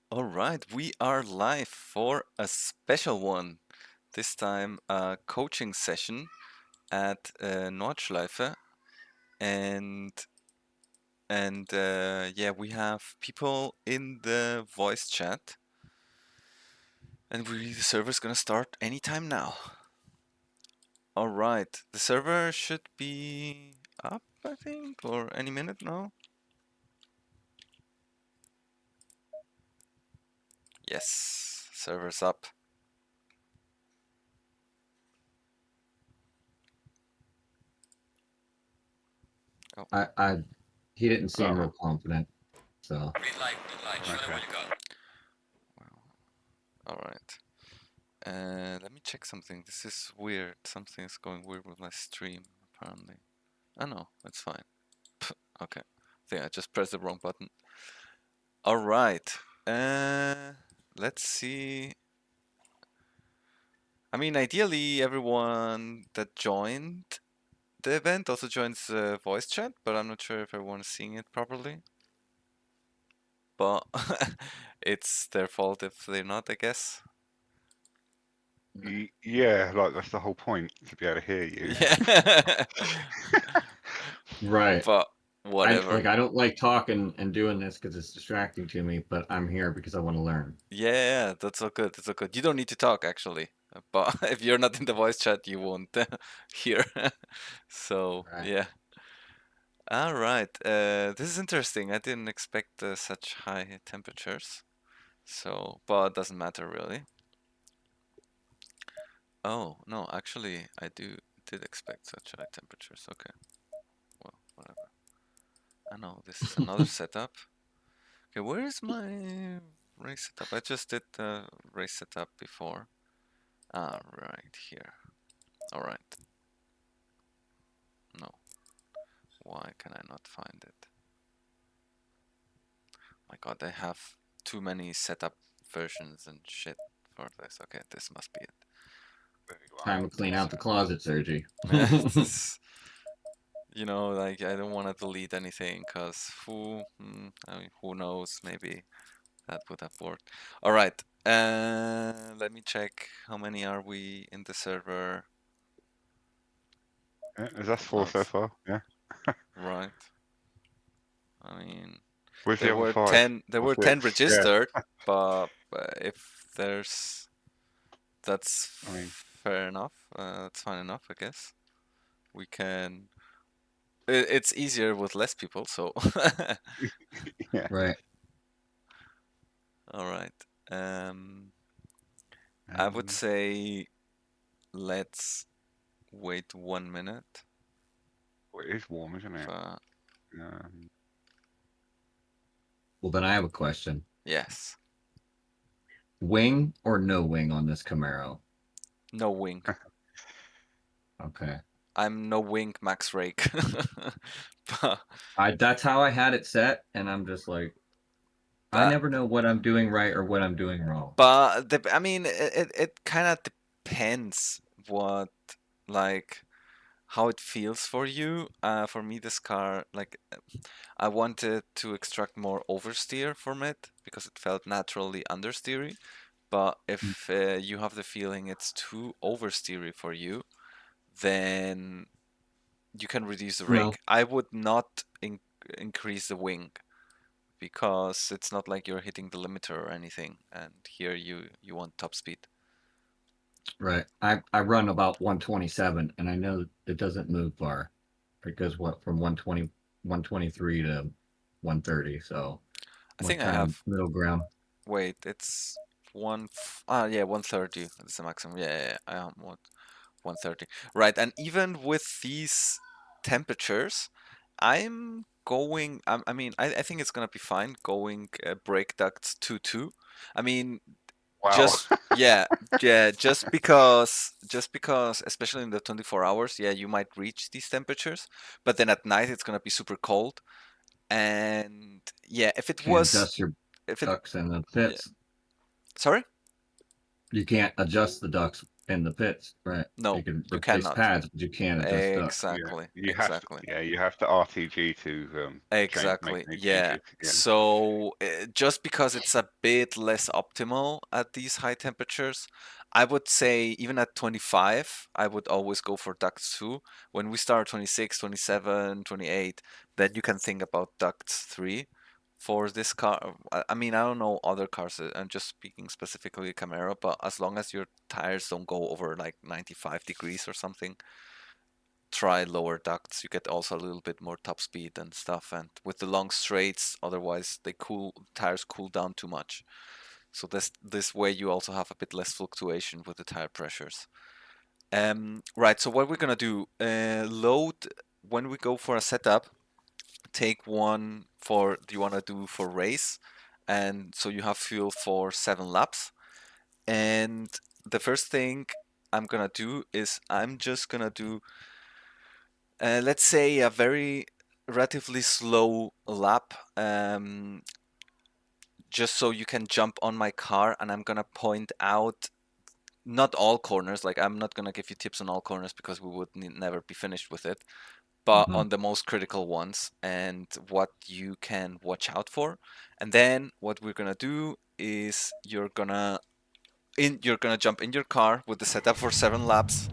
All right, we are live for a special one. This time, a coaching session at Nordschleife, and yeah, we have people in the voice chat, and the server's gonna start anytime now. All right, the server should be up, I think, or any minute now. Yes, server's up. He didn't seem Oh, real confident, so. Green light, show them where to go. Well, all right. Let me check something. This is weird. Something is going weird with my stream, apparently. Oh no, it's fine. Okay. I think I just pressed the wrong button. Alright. Let's see. I mean, ideally, everyone that joined the event also joins the voice chat, but I'm not sure if everyone is seeing it properly. But it's their fault if they're not, I guess. yeah, like that's the whole point, to be able to hear you. Yeah. Right. But I whatever. don't like talking and doing this because it's distracting to me, but I'm here because I want to learn. Yeah, that's all good. That's all good. You don't need to talk actually, but if you're not in the voice chat, you won't hear. So Right. yeah. All right. This is interesting. I didn't expect such high temperatures. So, but it doesn't matter really. Oh no, actually, I did expect such high temperatures. Okay. Well, whatever. I know this is another setup. Okay, where is my race setup? I just did the race setup before. Ah, right here. All right. No. Why can I not find it? My god, I have too many setup versions and shit for this. Okay, this must be it. Time to clean out the closet, Sergi. This, like I don't want to delete anything because I mean, who knows? Maybe that would have worked. All right. Let me check. How many are we in the server? Yeah, is that 4 so far? Yeah. Right. I mean, Where's the there other were 5 10. There or were 10 6? Yeah. registered, but if there's that's I mean, fair enough. That's fine enough, I guess. We can. It's easier with less people, so. yeah. Right. All right. I would say let's wait 1 minute. Well, it is warm, isn't it? For... Well, then I have a question. Yes. Wing or no wing on this Camaro? No wing. Okay. I'm no wing max rake. But That's how I had it set, and I'm just like, I that, never know what I'm doing right or what I'm doing wrong. but I mean, it kind of depends what like how it feels for you. For me, this car, like, I wanted to extract more oversteer from it because it felt naturally understeery. But if you have the feeling it's too oversteery for you, then you can reduce the No. rake. I would not increase the wing because it's not like you're hitting the limiter or anything. And here you want top speed. Right. I run about 127, and I know it doesn't move far. It goes what from 120, 123 to 130. So I what think I kind of have. middle ground? Wait, it's yeah, 130. That's the maximum. Yeah, I am what 130. Right, and even with these temperatures, I mean, I think it's gonna be fine going brake ducts 2.2. I mean, Wow. just just because especially in the 24 hours, yeah, you might reach these temperatures, but then at night it's gonna be super cold. And yeah, Can't adjust your if it ducts in the yeah, pits. sorry. You can't adjust the ducts in the pits, right? No, you can you replace cannot. pads, but you can't adjust ducts. Exactly. You Exactly. have to, you have to RTG to Exactly. make Yeah. changes. Yeah. So just because it's a bit less optimal at these high temperatures, I would say even at 25, I would always go for ducts 2. When we start 26, 27, 28, then you can think about ducts 3 for this car. I mean, I don't know other cars. I'm just speaking specifically Camaro, but as long as your tires don't go over like 95 degrees or something, try lower ducts. You get also a little bit more top speed and stuff. And with the long straights, otherwise tires cool down too much. So this way you also have a bit less fluctuation with the tire pressures. Right. So what we're gonna do? Load when we go for a setup. Take one for you wanna do for race, and so you have fuel for 7 laps. And the first thing I'm gonna do is I'm just gonna do let's say a very relatively slow lap, just so you can jump on my car, and I'm gonna point out not all corners, like I'm not gonna give you tips on all corners because we would never be finished with it, but on the most critical ones and what you can watch out for. And then what we're gonna do is you're gonna jump in your car with the setup for 7 laps,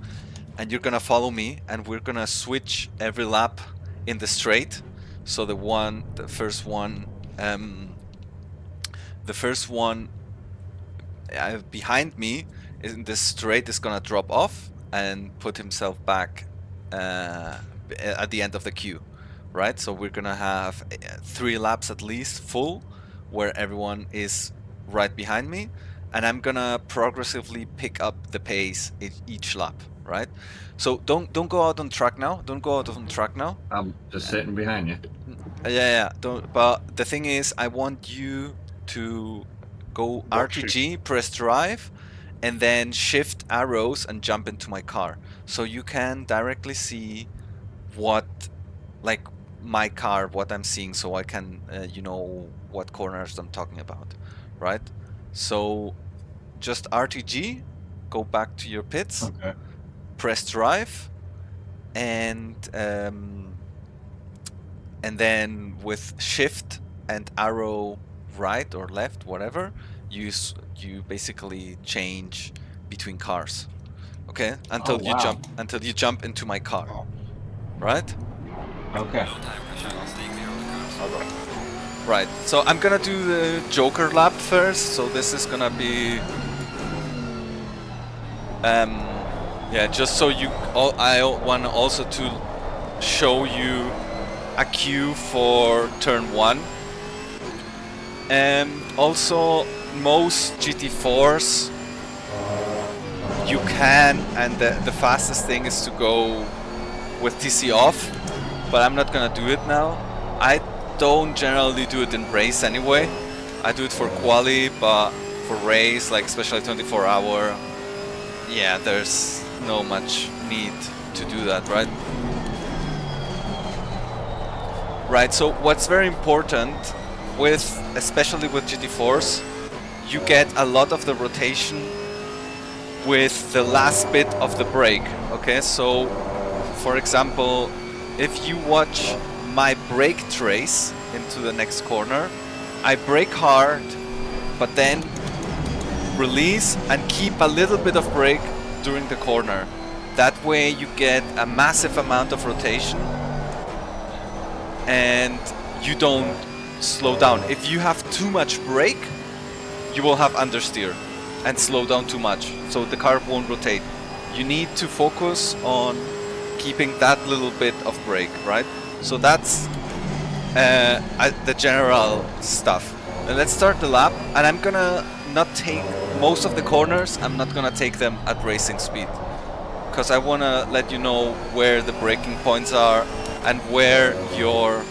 and you're gonna follow me, and we're gonna switch every lap in the straight. So the first one behind me in the straight is gonna drop off and put himself back at the end of the queue, right? So we're gonna have 3 laps at least full, where everyone is right behind me, and I'm gonna progressively pick up the pace each lap, right? So don't go out on track now. Don't go out on track now. I'm just sitting behind you. Yeah. Don't. But the thing is, I want you to go RTG, press drive, and then shift arrows and jump into my car, so you can directly see what, like my car, what I'm seeing, so I can, what corners I'm talking about, right? So just RTG, go back to your pits, Okay. press drive, and then with shift and arrow right or left, whatever, you basically change between cars, okay? Until you jump into my car, right? Okay. Low tire pressure while staying clear of the cars. Right. So I'm gonna do the Joker lap first. So this is gonna be, yeah, just so you. I want also to show you a queue for turn 1. Also, most GT4s you can, and the fastest thing is to go with TC off, but I'm not gonna do it now. I don't generally do it in race anyway. I do it for quali, but for race, like especially 24-hour, yeah, there's no much need to do that, right? Right, so what's very important especially with GT4s, you get a lot of the rotation with the last bit of the brake, okay? So, for example, if you watch my brake trace into the next corner, I brake hard, but then release and keep a little bit of brake during the corner. That way you get a massive amount of rotation and you don't slow down. If you have too much brake, you will have understeer and slow down too much, so the car won't rotate. You need to focus on keeping that little bit of brake, right? So that's the general stuff. Now let's start the lap, and I'm gonna not take most of the corners. I'm not gonna take them at racing speed, because I wanna let you know where the braking points are and where your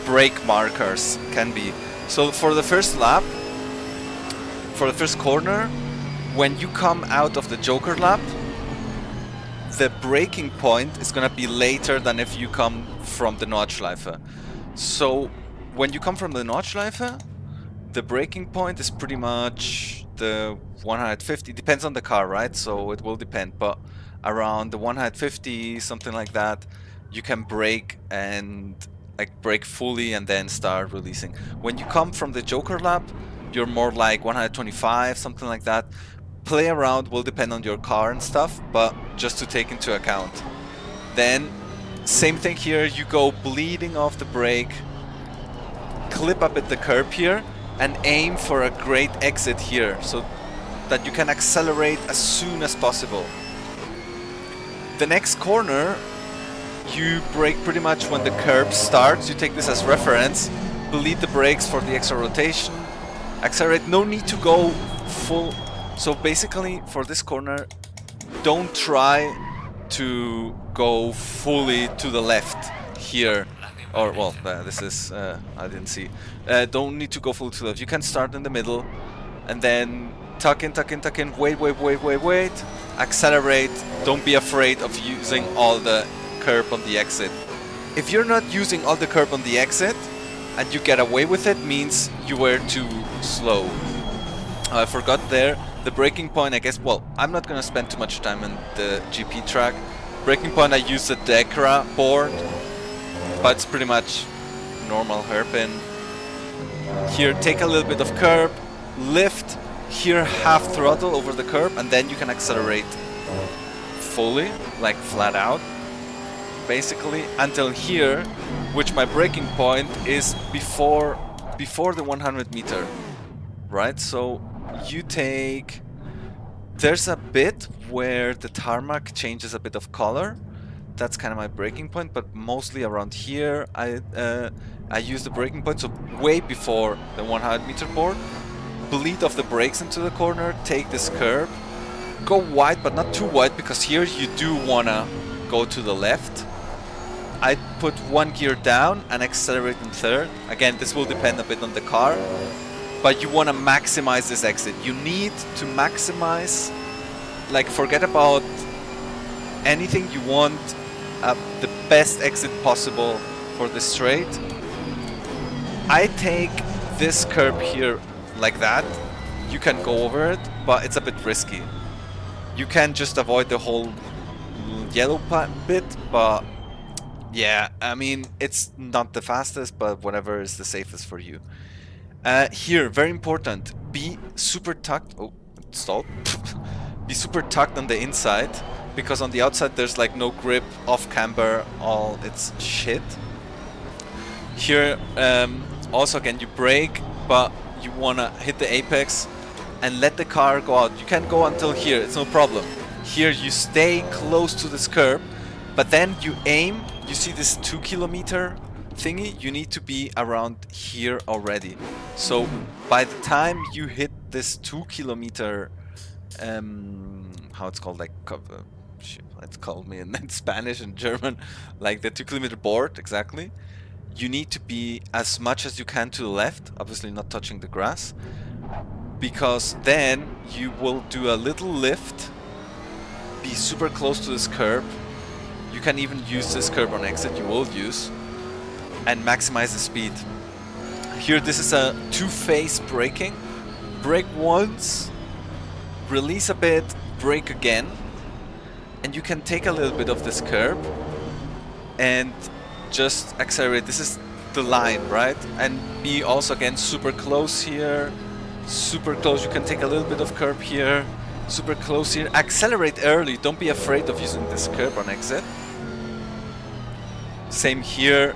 brake markers can be. So for the first lap, for the first corner, when you come out of the Joker lap, the braking point is gonna be later than if you come from the Nordschleife. So when you come from the Nordschleife, The braking point is pretty much the 150, depends on the car, right? So it will depend, but around the 150, something like that, you can brake and like brake fully and then start releasing. When you come from the Joker lap, you're more like 125, something like that. Play around, will depend on your car and stuff, but just to take into account. Then, same thing here, you go bleeding off the brake, clip up at the curb here, and aim for a great exit here, so that you can accelerate as soon as possible. The next corner, you brake pretty much when the curb starts. You take this as reference, bleed the brakes for the extra rotation, accelerate, no need to go full. So basically for this corner, don't try to go fully to the left here. Or, well, this is, I didn't see. Don't need to go full to the left. You can start in the middle and then tuck in, wait, accelerate. Don't be afraid of using all the curb on the exit. If you're not using all the curb on the exit and you get away with it, means you were too slow. I forgot there, the braking point, I guess, well, I'm not gonna spend too much time on the GP track. Braking point, I use the Decra board, but it's pretty much normal hairpin. Here, take a little bit of curb, lift, here half throttle over the curb, and then you can accelerate fully, like flat out, basically, until here, which my braking point is before the 100 meter, right? So you take, there's a bit where the tarmac changes a bit of color. That's kind of my braking point, but mostly around here I use the braking point, so way before the 100 meter board. Bleed off the brakes into the corner, take this curb, go wide but not too wide, because here you do wanna go to the left. I put one gear down and accelerate in third. Again, this will depend a bit on the car, but you wanna maximize this exit. You need to maximize, like forget about anything, you want the best exit possible for the straight. I take this curb here like that. You can go over it, but it's a bit risky. You can just avoid the whole yellow bit, but yeah, I mean, it's not the fastest, but whatever is the safest for you. Here, very important, be super tucked. Oh, stalled. Be super tucked on the inside, because on the outside there's like no grip, off camber, all it's shit. Here, also again, you brake, but you wanna hit the apex and let the car go out. You can go until here, it's no problem. Here you stay close to this curb, but then you aim. You see this 2 kilometer thingy? You need to be around here already. So by the time you hit this 2 kilometer, how it's called, like, shit, it's called me in Spanish and German, like the 2 kilometer board, exactly. You need to be as much as you can to the left, obviously not touching the grass, because then you will do a little lift, be super close to this curb. You can even use this curb on exit, you will use, and maximize the speed. Here this is a two-phase braking. Brake once, release a bit, brake again, and you can take a little bit of this curb and just accelerate. This is the line, right? And be also again super close here, super close. You can take a little bit of curb here, super close here. Accelerate early, don't be afraid of using this curb on exit. Same here.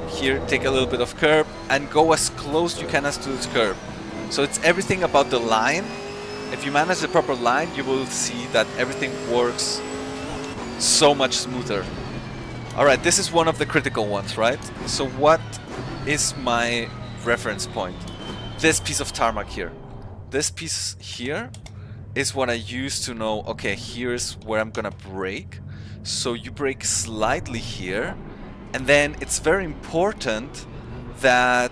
Here, take a little bit of curb and go as close you can as to this curb. So it's everything about the line. If you manage the proper line, you will see that everything works so much smoother. Alright, this is one of the critical ones, right? So what is my reference point? This piece of tarmac here. This piece here is what I use to know, okay, here's where I'm gonna brake. So you brake slightly here, and then it's very important that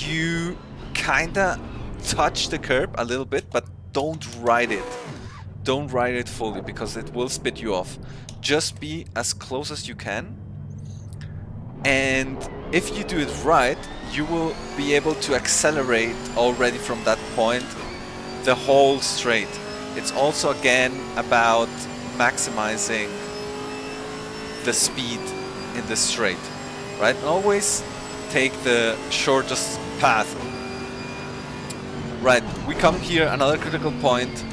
you kinda touch the curb a little bit, but don't ride it. Don't ride it fully, because it will spit you off. Just be as close as you can, And if you do it right, you will be able to accelerate already from that point the whole straight. It's also again about maximizing the speed in the straight, right? Always take the shortest path. Right, we come here, another critical point,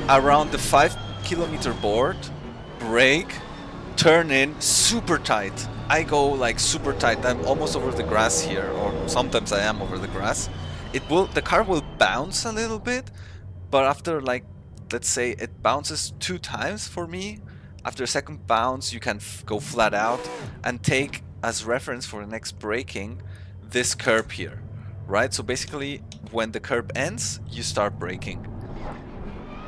around the 5-kilometer board, brake, turn in, super tight. I go like super tight. I'm almost over the grass here, or sometimes I am over the grass. The car will bounce a little bit, but after like, let's say it bounces 2 times for me, after a second bounce you can go flat out and take as reference for the next braking this curb here, right? So basically when the curb ends, you start braking.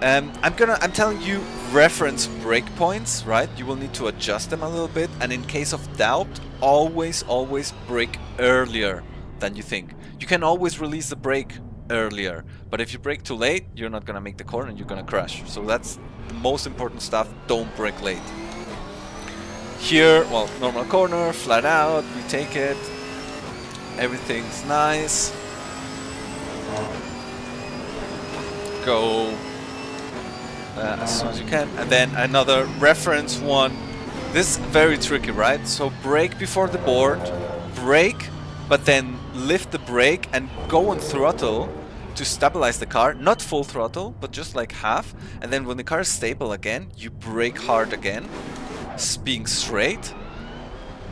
I'm telling you reference breakpoints, right? You will need to adjust them a little bit, and in case of doubt, always brake earlier than you think. You can always release the brake earlier, but if you brake too late, you're not gonna make the corner and you're gonna crash. So that's the most important stuff. Don't brake late. Here, well, normal corner, flat out, we take it. Everything's nice. Go as soon as you can, and then another reference one. This is very tricky, right? So brake before the board, brake, but then lift the brake and go on throttle to stabilize the car. Not full throttle, but just like half. And then when the car is stable again, you brake hard again, being straight.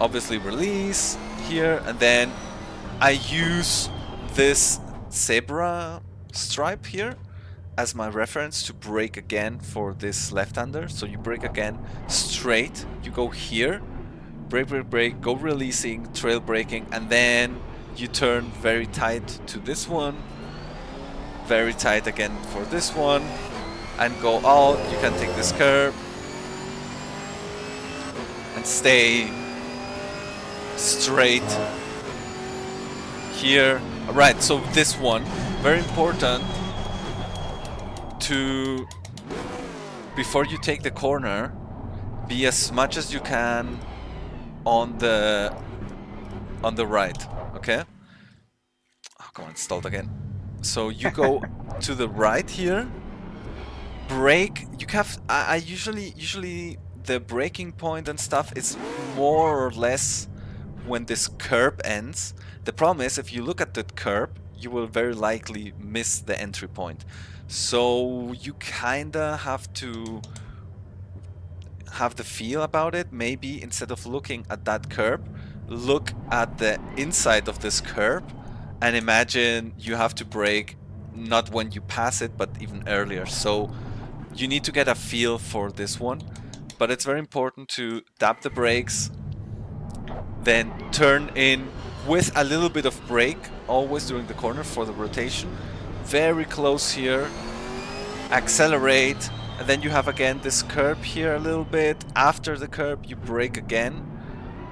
Obviously release here, and then I use this zebra stripe here as my reference to brake again for this left-hander. So you brake again straight, you go here, brake, go releasing, trail braking, and then you turn very tight to this one, very tight again for this one, and go out. You can take this curve and stay straight here. Alright, so this one, very important to, before you take the corner, be as much as you can on the right, okay? Oh, come on, stalled again. So you go to the right here, brake. You have, I usually the braking point and stuff is more or less when this curb ends. The problem is if you look at the curb, you will very likely miss the entry point. So you kinda have to have the feel about it. Maybe instead of looking at that curb, look at the inside of this curb and imagine you have to brake not when you pass it, but even earlier. So you need to get a feel for this one, but it's very important to tap the brakes, then turn in with a little bit of brake, always during the corner for the rotation. Very close here, accelerate, and then you have again this curb here a little bit. After the curb you brake again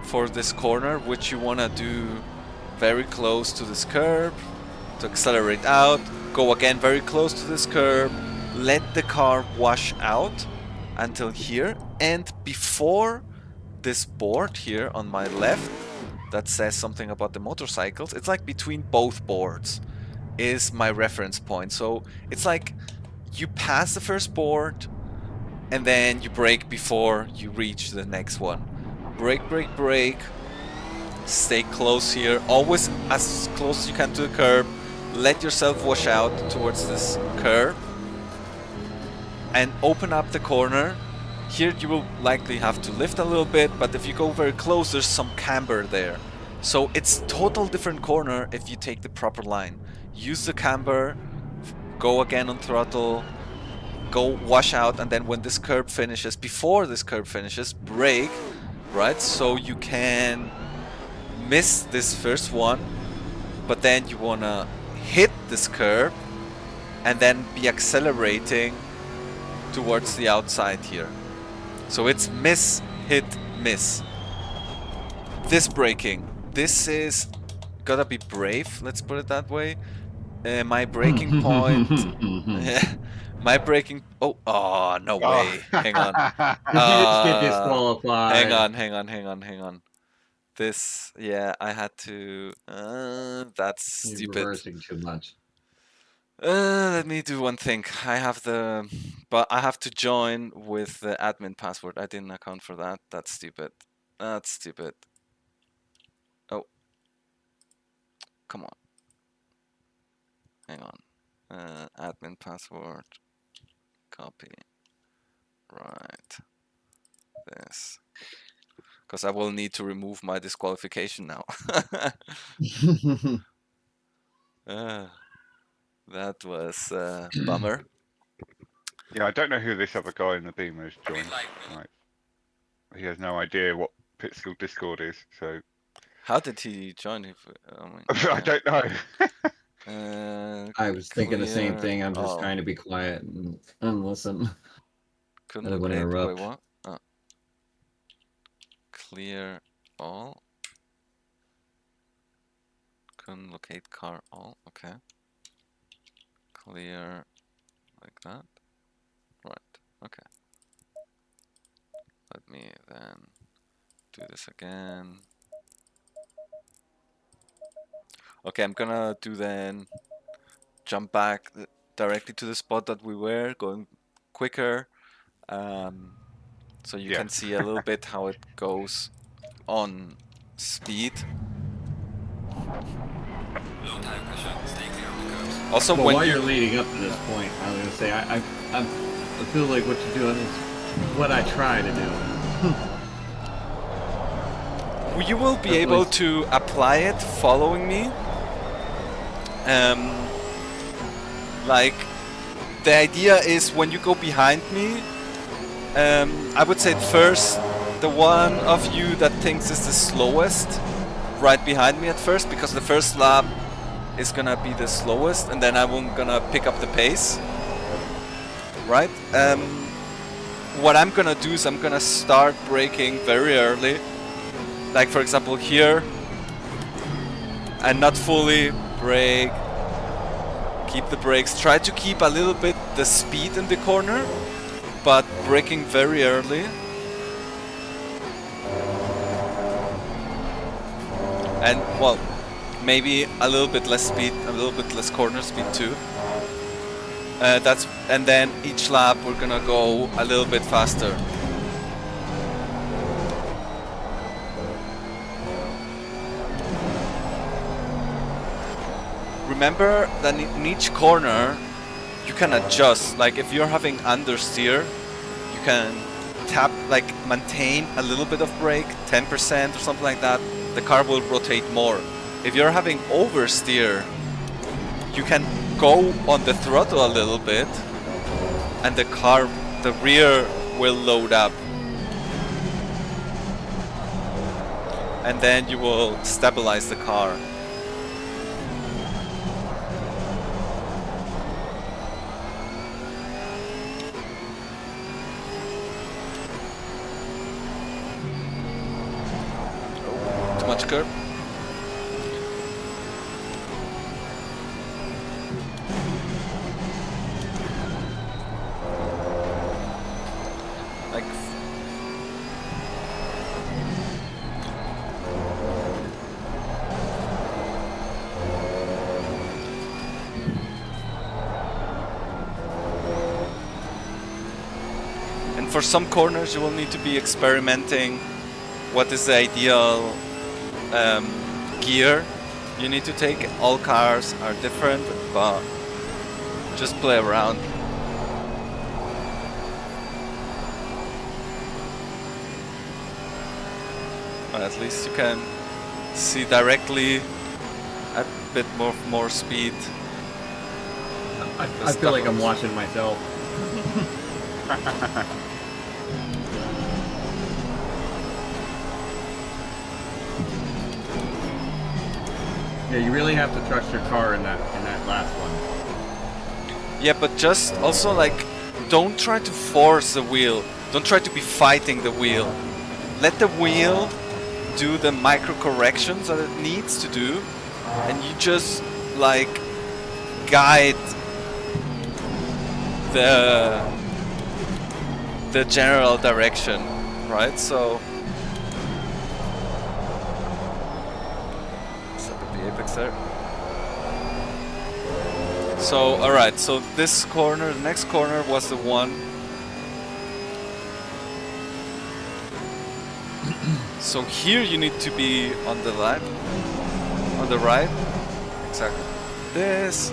for this corner, which you want to do very close to this curb to accelerate out. Go again very close to this curb, let the car wash out until here, and before this board here on my left that says something about the motorcycles, it's like between both boards is my reference point. So it's like you pass the first board and then you brake before you reach the next one. Brake, brake, brake. Stay close here, always as close as you can to the curb. Let yourself wash out towards this curb and open up the corner. Here you will likely have to lift a little bit, but if you go very close, there's some camber there. So it's total different corner if you take the proper line. Use the camber, go again on throttle, go wash out, and then when this curb finishes, before this curb finishes, brake, right? So you can miss this first one, but then you wanna hit this curb and then be accelerating towards the outside here. So it's miss, hit, miss. This braking, this is gotta be brave, let's put it that way. My braking point, my braking, oh no way, hang on. You just get disqualified. Hang on. this, yeah, I had to. That's You're stupid. reversing too much. Let me do one thing. But I have to join with the admin password. I didn't account for that. That's stupid. That's stupid. Oh, come on. Hang on. Admin password. Copy. Right. This. Because I will need to remove my disqualification now. That was bummer. Yeah, I don't know who this other guy in the Beamer has I mean, joined. like, Like, he has no idea what Pitskill Discord is, so How did he join? I mean, I don't know. I was thinking the same clear thing. I'm just all. trying to be quiet and listen. Couldn't I don't wanna locate. Wait, interrupt. what? Oh. Clear all. Couldn't locate car all. Okay. Clear like that. Right. Okay. Let me then do this again. Okay, I'm gonna do then jump back directly to the spot that we were going quicker, so you Yeah. can see a little bit how it goes on speed. low tire pressure, stay clear of the curbs. Also, Well, when while you you're leading up to this point, I was gonna say I feel like what you're doing is what I try to do. you will be At able least- to apply it following me. Like, the idea is when you go behind me, I would say first the one of you that thinks is the slowest right behind me at first, because the first lap is gonna be the slowest, and then I'm gonna pick up the pace, right? What I'm gonna do is I'm gonna start braking very early, like for example here, and not fully brake. Keep the brakes. Try to keep a little bit the speed in the corner, but braking very early. And well, maybe a little bit less speed, a little bit less corner speed too. And then each lap we're gonna go a little bit faster. Remember that in each corner you can adjust. Like if you're having understeer, you can tap, like maintain a little bit of brake, 10% or something like that. The car will rotate more. If you're having oversteer, you can go on the throttle a little bit and the rear will load up. And then you will stabilize the car. Too much curb. Like and for some corners you will need to be experimenting what is the ideal gear you need to take. All cars are different, but just play around. Or at least you can see directly a bit more speed. I feel like I'm watching myself. Yeah, you really have to trust your car in that last one. Yeah, but just also like don't try to force the wheel. Don't try to be fighting the wheel. Let the wheel do the micro corrections that it needs to do, and you just like guide the general direction, right? So fair. So, alright, so this corner, the next corner was the one. So here you need to be on the left, on the right. Exactly. This,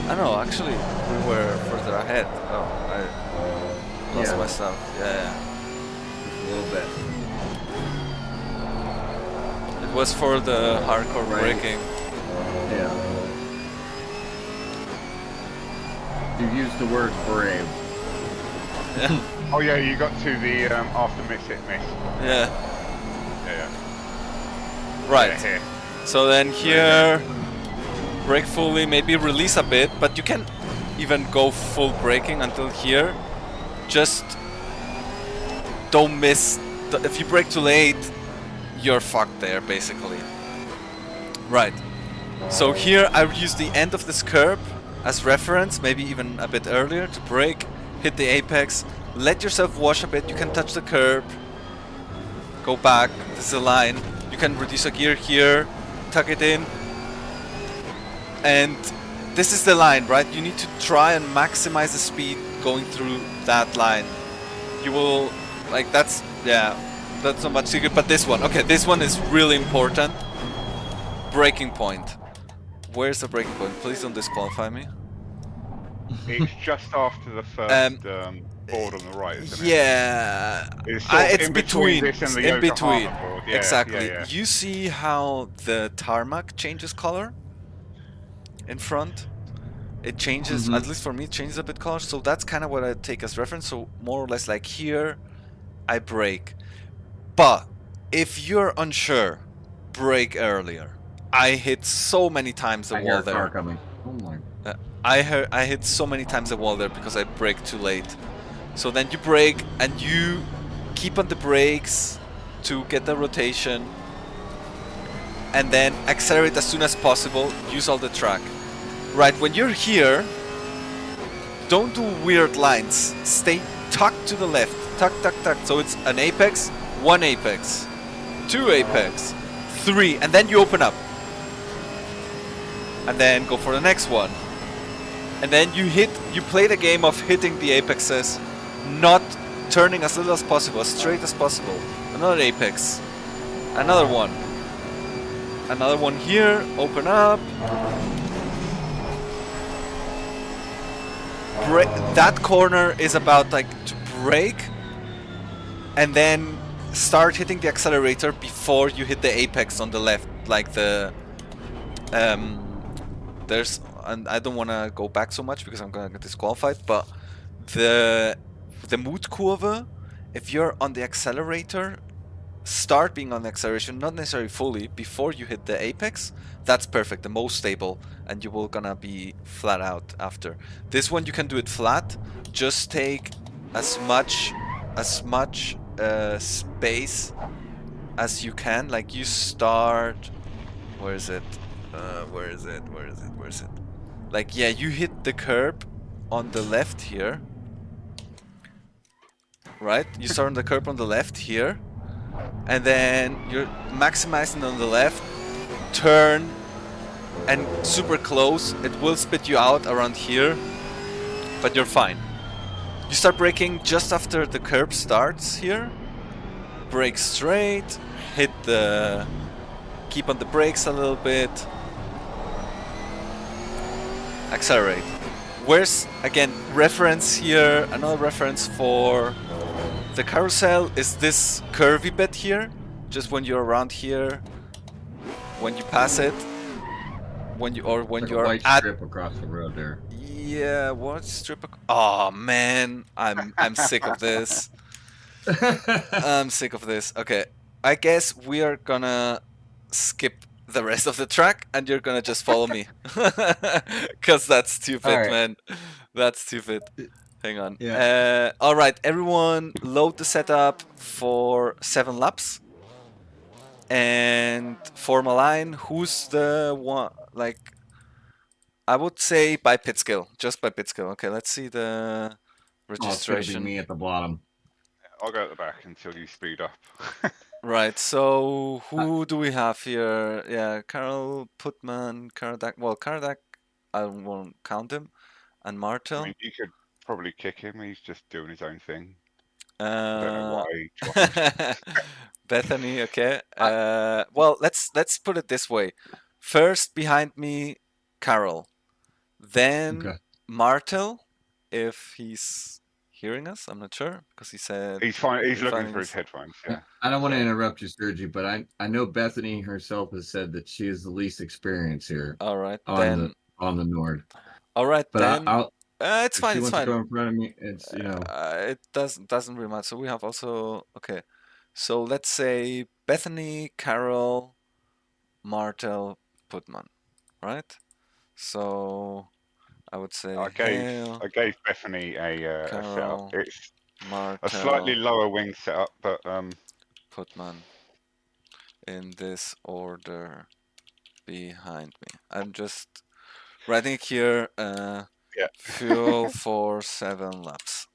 I don't know, actually we were further ahead. Oh, I lost myself. Yeah. A little bit. It was for the hardcore Right. braking. Yeah. You used the word brave. Yeah. Oh yeah, you got to the after miss hit miss. Yeah. Yeah. Right. Yeah, here. So then here, brake fully, maybe release a bit, but you can even go full braking until here. Just don't miss. If you brake too late, you're fucked there, basically. Right. So here I use the end of this curb as reference, maybe even a bit earlier, to brake, hit the apex, let yourself wash a bit. You can touch the curb, go back. This is a line. You can reduce a gear here, tuck it in, and this is the line, right? You need to try and maximize the speed going through that line. You will, like, that's not much secret, but this one, okay, this one is really important. Braking point. Where's the braking point? Please don't disqualify me. It's just after the first board on the right, isn't it? Yeah, It's, sort of it's in between this and the in between. Yokohama board. Yeah, Exactly. yeah. You see how the tarmac changes color in front? It changes, at least for me, it changes a bit color. So that's kind of what I take as reference. So more or less like here, I brake. But if you're unsure, brake earlier. I hit so many times the I wall hear a car there. coming. Oh my. I hit so many times the wall there because I braked too late. So then you brake and you keep on the brakes to get the rotation, and then accelerate as soon as possible. Use all the track. Right, when you're here, don't do weird lines. Stay tucked to the left. Tuck, tuck, tuck. So it's an apex, one apex, two apex, three, and then you open up. And then go for the next one. And then you play the game of hitting the apexes, not turning as little as possible, as straight as possible. Another apex. Another one. Another one here, open up. That corner is about like to brake and then start hitting the accelerator before you hit the apex on the left, like the there's, and I don't want to go back so much because I'm gonna get disqualified, but the Mutkurve, if you're on the accelerator, start being on the acceleration, not necessarily fully, before you hit the apex. That's perfect, the most stable, and you will gonna be flat out after. This one you can do it flat. Just take as much space as you can. Like you start, where is it? Where is it? Like, yeah, you hit the curb on the left here, right? You start on the curb on the left here, and then you're maximizing on the left, turn, and super close. It will spit you out around here, but you're fine. You start braking just after the curb starts here. Brake straight, keep on the brakes a little bit, accelerate. Where's, again, reference here, another reference for the carousel is this curvy bit here, just when you're around here, when you pass it, when you're white at strip across the road there. Yeah, what strip? Oh man, I'm sick of this. I'm sick of this. Okay, I guess we are gonna skip the rest of the track, and you're gonna just follow me, cause that's stupid, All right. man. That's stupid. Hang on. Yeah. All right, everyone, load the setup for 7 laps, and form a line. Who's the one? Like, I would say by pit skill, just by pit skill. Okay, let's see the Oh, it's gonna be registration. me at the bottom. I'll go at the back until you speed up. Right, so who do we have here? Yeah, Carol, Putman, Karadak. Well, Karadak, I won't count him. And I Martel. mean, you could probably kick him. He's just doing his own thing. I don't know Uh, why he joined. Bethany, okay. Well, let's put it this way. First behind me, Carol. Then Okay. Martel, if he's hearing us, I'm not sure because he said He's fine. He's looking finding for his us. headphones. Yeah. I don't want to Yeah. interrupt you, Sergi, but I know Bethany herself has said that she is the least experienced here All right, on then. the Nord. All right, But then. I'll It's if fine. she It's wants to fine. go in front of me, it's It doesn't really matter. So we have also okay. So let's say Bethany, Carol, Martel, Putman, right? So I would say I Hale, gave Bethany a setup. Carol, It's a Martel, slightly lower wing setup, but Putman in this order behind me. I'm just writing here. yeah. Fuel for 7 laps.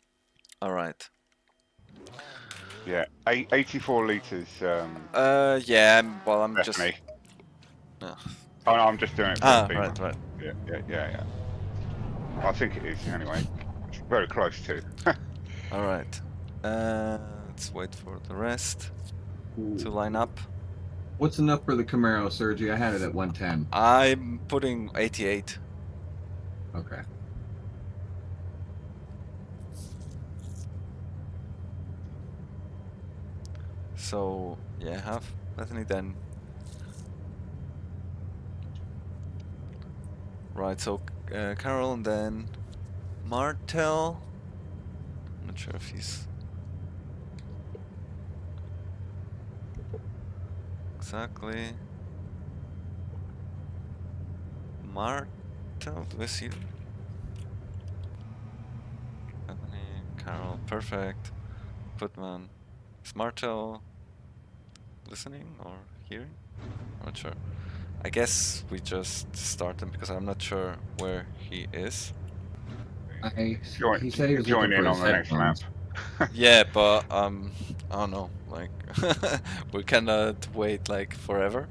All right. Yeah, 84 liters. Yeah. Well, I'm just. Bethany. Oh, Oh no, I'm just doing it for the Beamer. right. Yeah. I think it is anyway. It's very close to. All right. Let's wait for the rest to line up. what's enough for the Camaro, Sergi? I had it at 110. I'm putting 88. Okay. So yeah, have Bethany then. Right. So Carol and then Martel. I'm not sure if he's exactly. Martel, do I see it? Bethany, Carol, perfect. Putman. Is Martel listening or hearing? I'm not sure. I guess we just start him because I'm not sure where he is. He said he was join looking in for on his the next lap. headphones. Yeah, but I don't know. Like we cannot wait like forever.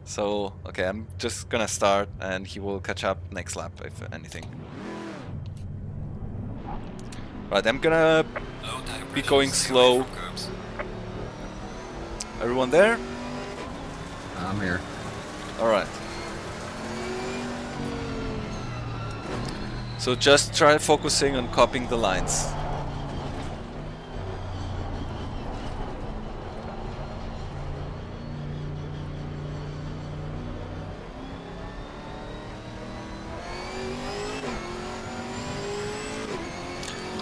So okay, I'm just gonna start, and he will catch up next lap if anything. Right, I'm gonna Low tire be pressure, going stay away slow. from curbs. Everyone there? I'm here. All right. So just try focusing on copying the lines.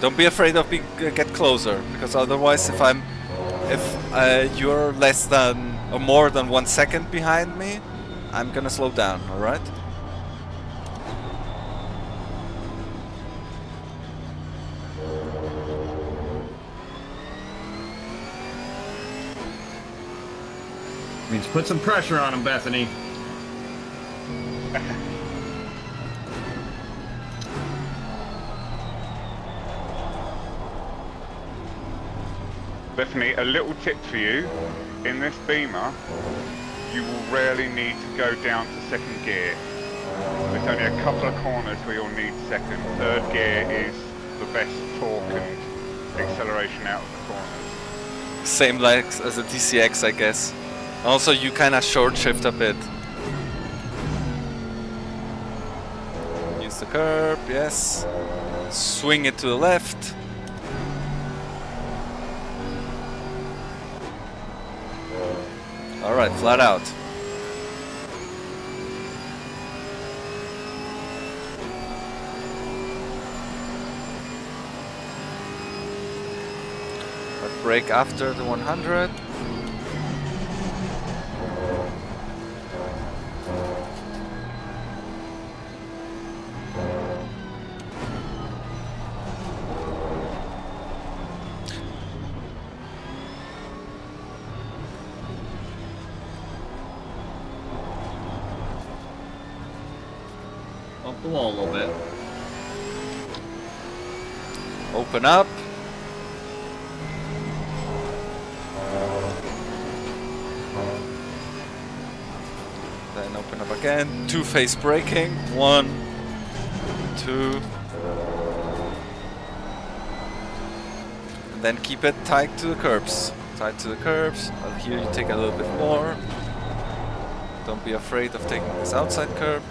Don't be afraid of get closer, because otherwise, if you're less than or more than 1 second behind me, I'm gonna slow down. All right. Means put some pressure on him, Bethany. Bethany, a little tip for you. In this Beamer, you will rarely need to go down to second gear. There's only a couple of corners where you'll need second. Third gear is the best torque and acceleration out of the corners. Same like as a DCX, I guess. Also, you kind of short shift a bit. Use the curb, yes. Swing it to the left. Alright, flat out. But brake after the 100. Bump the wall a little bit. Open up. Then open up again. Two-phase braking. 1, 2. And then keep it tight to the curbs. Tight to the curbs. Here you take a little bit more. Don't be afraid of taking this outside curb.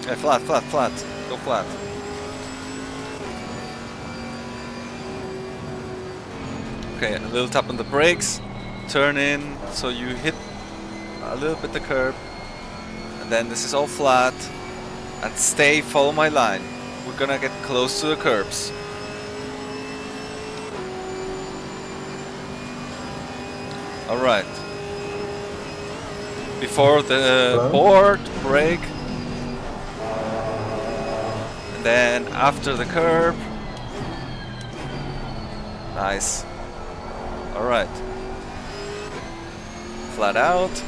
Yeah, flat, flat, flat. Go flat. Okay, a little tap on the brakes. Turn in so you hit a little bit the curb. And then this is all flat. And stay, follow my line. We're gonna get close to the curbs. Alright. Before the board, brake. And then after the curb. Nice. Alright. Flat out.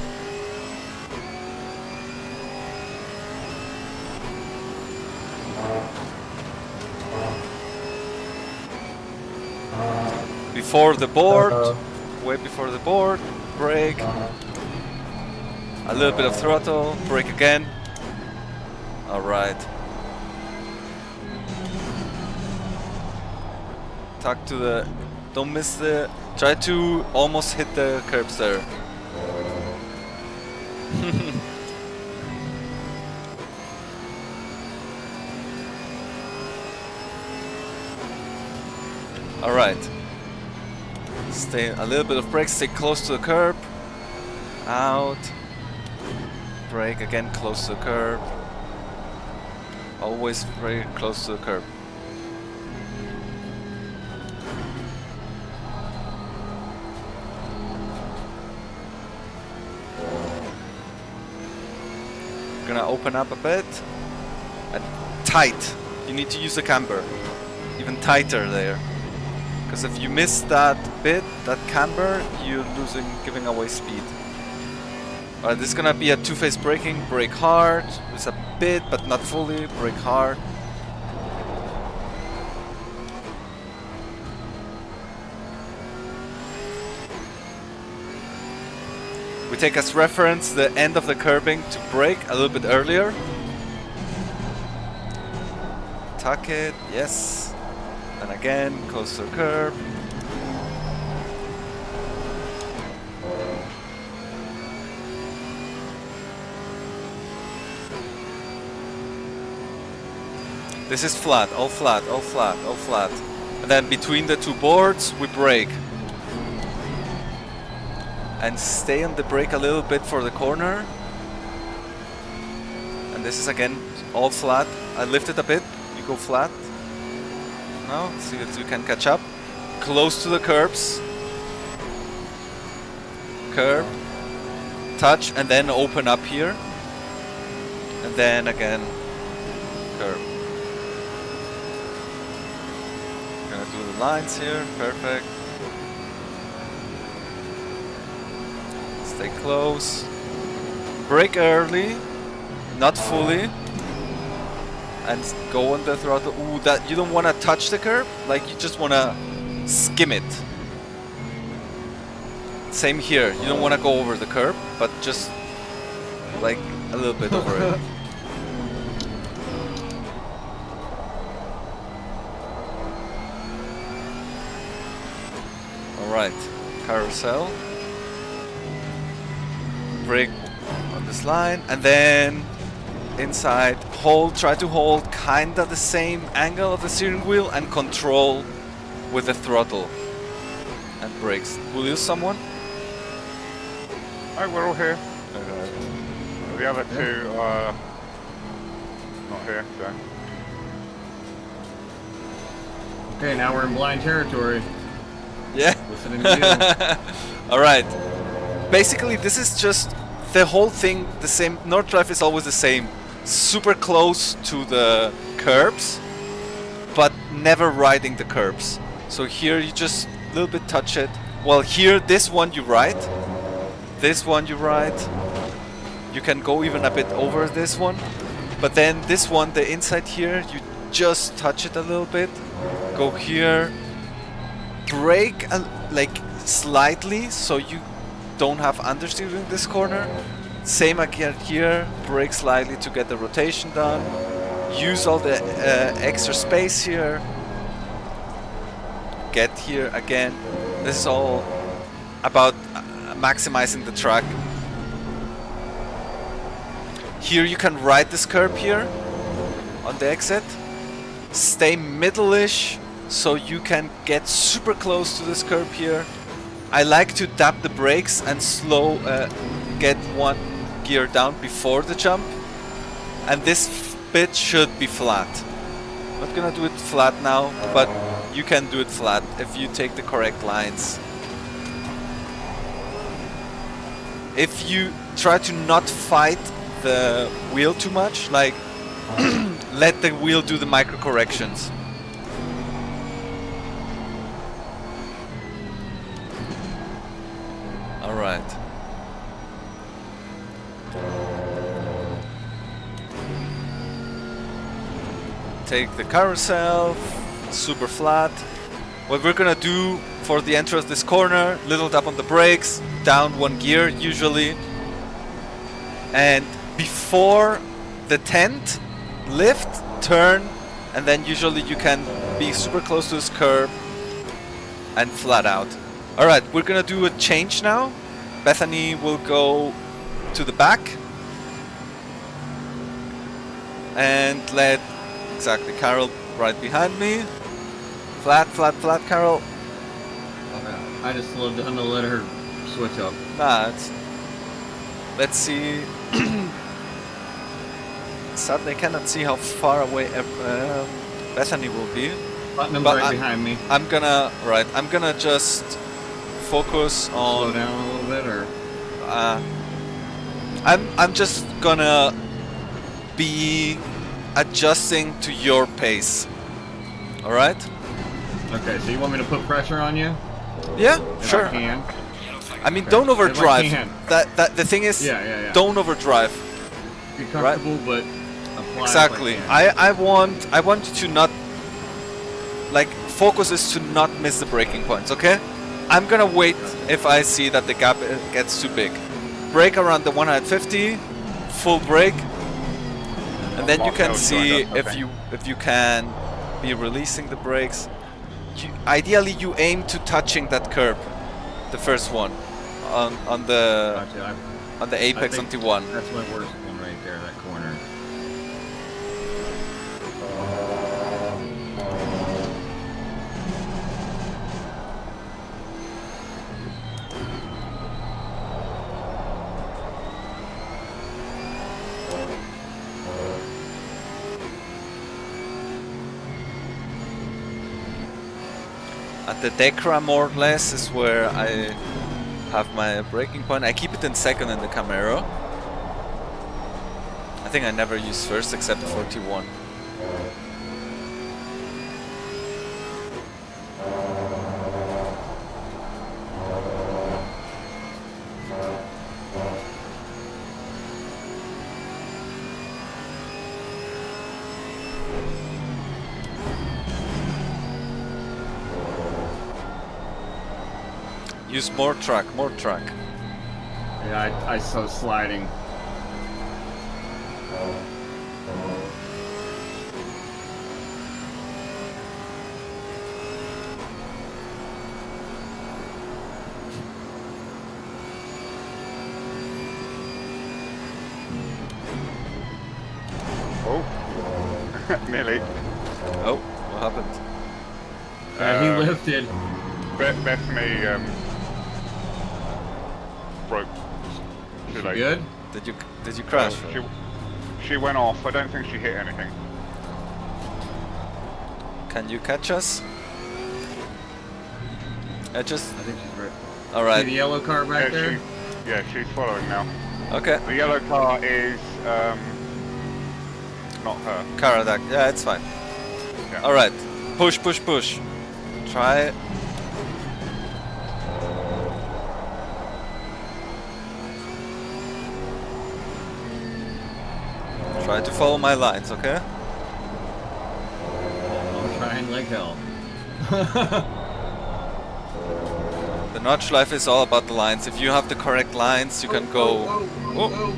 Before the board, way before the board, brake. A little bit of throttle, brake again. Alright. Tuck to the, don't miss the, try to almost hit the curbs there. Alright. Stay a little bit of brake, stay close to the curb. Out. Brake again, close to the curb. Always very close to the curb. Gonna open up a bit. And tight. You need to use the camber. Even tighter there. Because if you miss that bit, that camber, you're losing, giving away speed. Alright, this is gonna be a two-phase braking. Brake hard. There's a bit, but not fully. Brake hard. We take as reference the end of the curbing to brake a little bit earlier. Tuck it, yes. And again, close to the curb. This is flat, all flat, all flat, all flat. And then between the two boards, we brake. And stay on the brake a little bit for the corner. And this is again all flat. I lift it a bit, you go flat. Now, see if you can catch up. Close to the curbs. Curb. Touch and then open up here. And then again, curb. Gonna do the lines here, perfect. Stay close. Brake early, not fully. And go on the throttle. Ooh, that you don't want to touch the curb, like you just want to skim it. Same here. You don't want to go over the curb, but just like a little bit over it. All right, carousel. Brake on this line, and then inside, hold, try to hold kinda the same angle of the steering wheel and control with the throttle and brakes. Will you someone? Oh, we're all here. The other two are not here, so. Okay, now we're in blind territory. Yeah. Listening to you. Alright. Basically, this is just the whole thing the same. Nordschleife is always the same. Super close to the curbs, but never riding the curbs. So here you just a little bit touch it. Well, here, this one you ride. This one you ride. You can go even a bit over this one. But then this one, the inside here, you just touch it a little bit. Go here. Brake like slightly so you don't have understeer in this corner. Same again here. Brake slightly to get the rotation done. Use all the extra space here. Get here again. This is all about maximizing the track. Here you can ride this curb here on the exit. Stay middle-ish so you can get super close to this curb here. I like to tap the brakes and slow, get one gear down before the jump. And this bit should be flat. Not gonna do it flat now, but you can do it flat if you take the correct lines. If you try to not fight the wheel too much, like let the wheel do the micro corrections. All right. Take the carousel, super flat. What we're gonna do for the entrance this corner, little tap on the brakes, down one gear usually. And before the tent, lift, turn, and then usually you can be super close to this curb and flat out. Alright, we're gonna do a change now. Bethany will go to the back and let exactly Carol right behind me. Flat, flat, flat, Carol. Okay. I just slowed down to let her switch up. Nah, let's see. Sadly, I cannot see how far away Bethany will be. Platinum's But right behind me. I'm gonna just focus on. Slow down a little bit, or I'm just gonna be adjusting to your pace. All right? okay. So you want me to put pressure on you? Yeah, If sure. I can. I mean, Okay. don't If I overdrive. can. That the thing is, Yeah. don't overdrive. Be comfortable, but apply. Exactly. If I can. I want you to not, like, focus is to not miss the braking points, okay? I'm gonna wait if I see that the gap gets too big. Brake around the 150, full brake, and then you can see if you can be releasing the brakes. Ideally, you aim to touching that curb, the first one, on the Gotcha. apex I on think T1. That's my worst one right there, that corner. At the Decra, more or less, is where I have my braking point. I keep it in second in the Camaro. I think I never use first except for T1. Use more track, more track. Yeah, I saw sliding. Oh, nearly. Oh, what happened? Yeah, he lifted. Bethany broke. Too late. Good? Did you crash? She went off. I don't think she hit anything. Can you catch us? I think she's right. All See right. the yellow car back there? She's following now. Okay. The yellow car is not her. Karadak. Yeah, it's fine. Yeah. All right. Push, push, push. Try. Try to follow my lines, okay? I'm trying like hell. The Nordschleife is all about the lines. If you have the correct lines, you can go... Oh.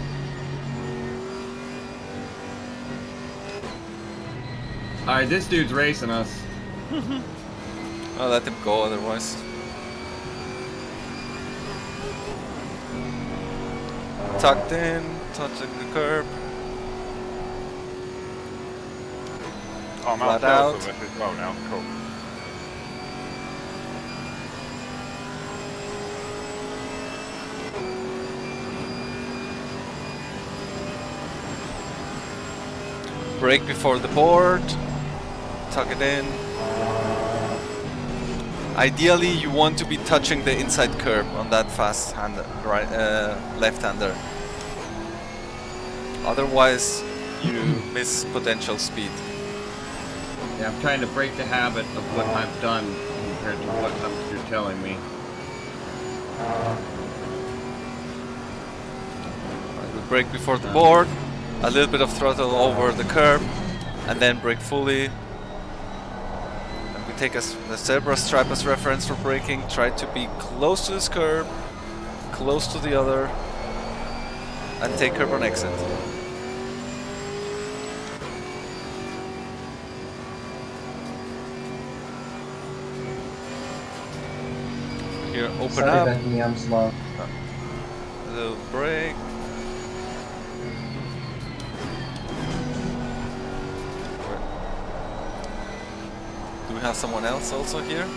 Alright, this dude's racing us. I'll let him go otherwise. Tucked in, touching the curb. Oh, I'm Flat out out. of this as well now. Cool. Brake before the board. Tuck it in. Ideally, you want to be touching the inside curb on that fast hander, right, left-hander. Otherwise, you miss potential speed. Yeah, I'm trying to break the habit of what I've done compared to what you're telling me. We brake before the board, a little bit of throttle over the curb, and then brake fully. And we take the zebra stripe as reference for braking. Try to be close to this curb, close to the other, and take curb on exit. Here, open Sorry, up, Bethany, I'm slow. a little brake. Do we have someone else also here?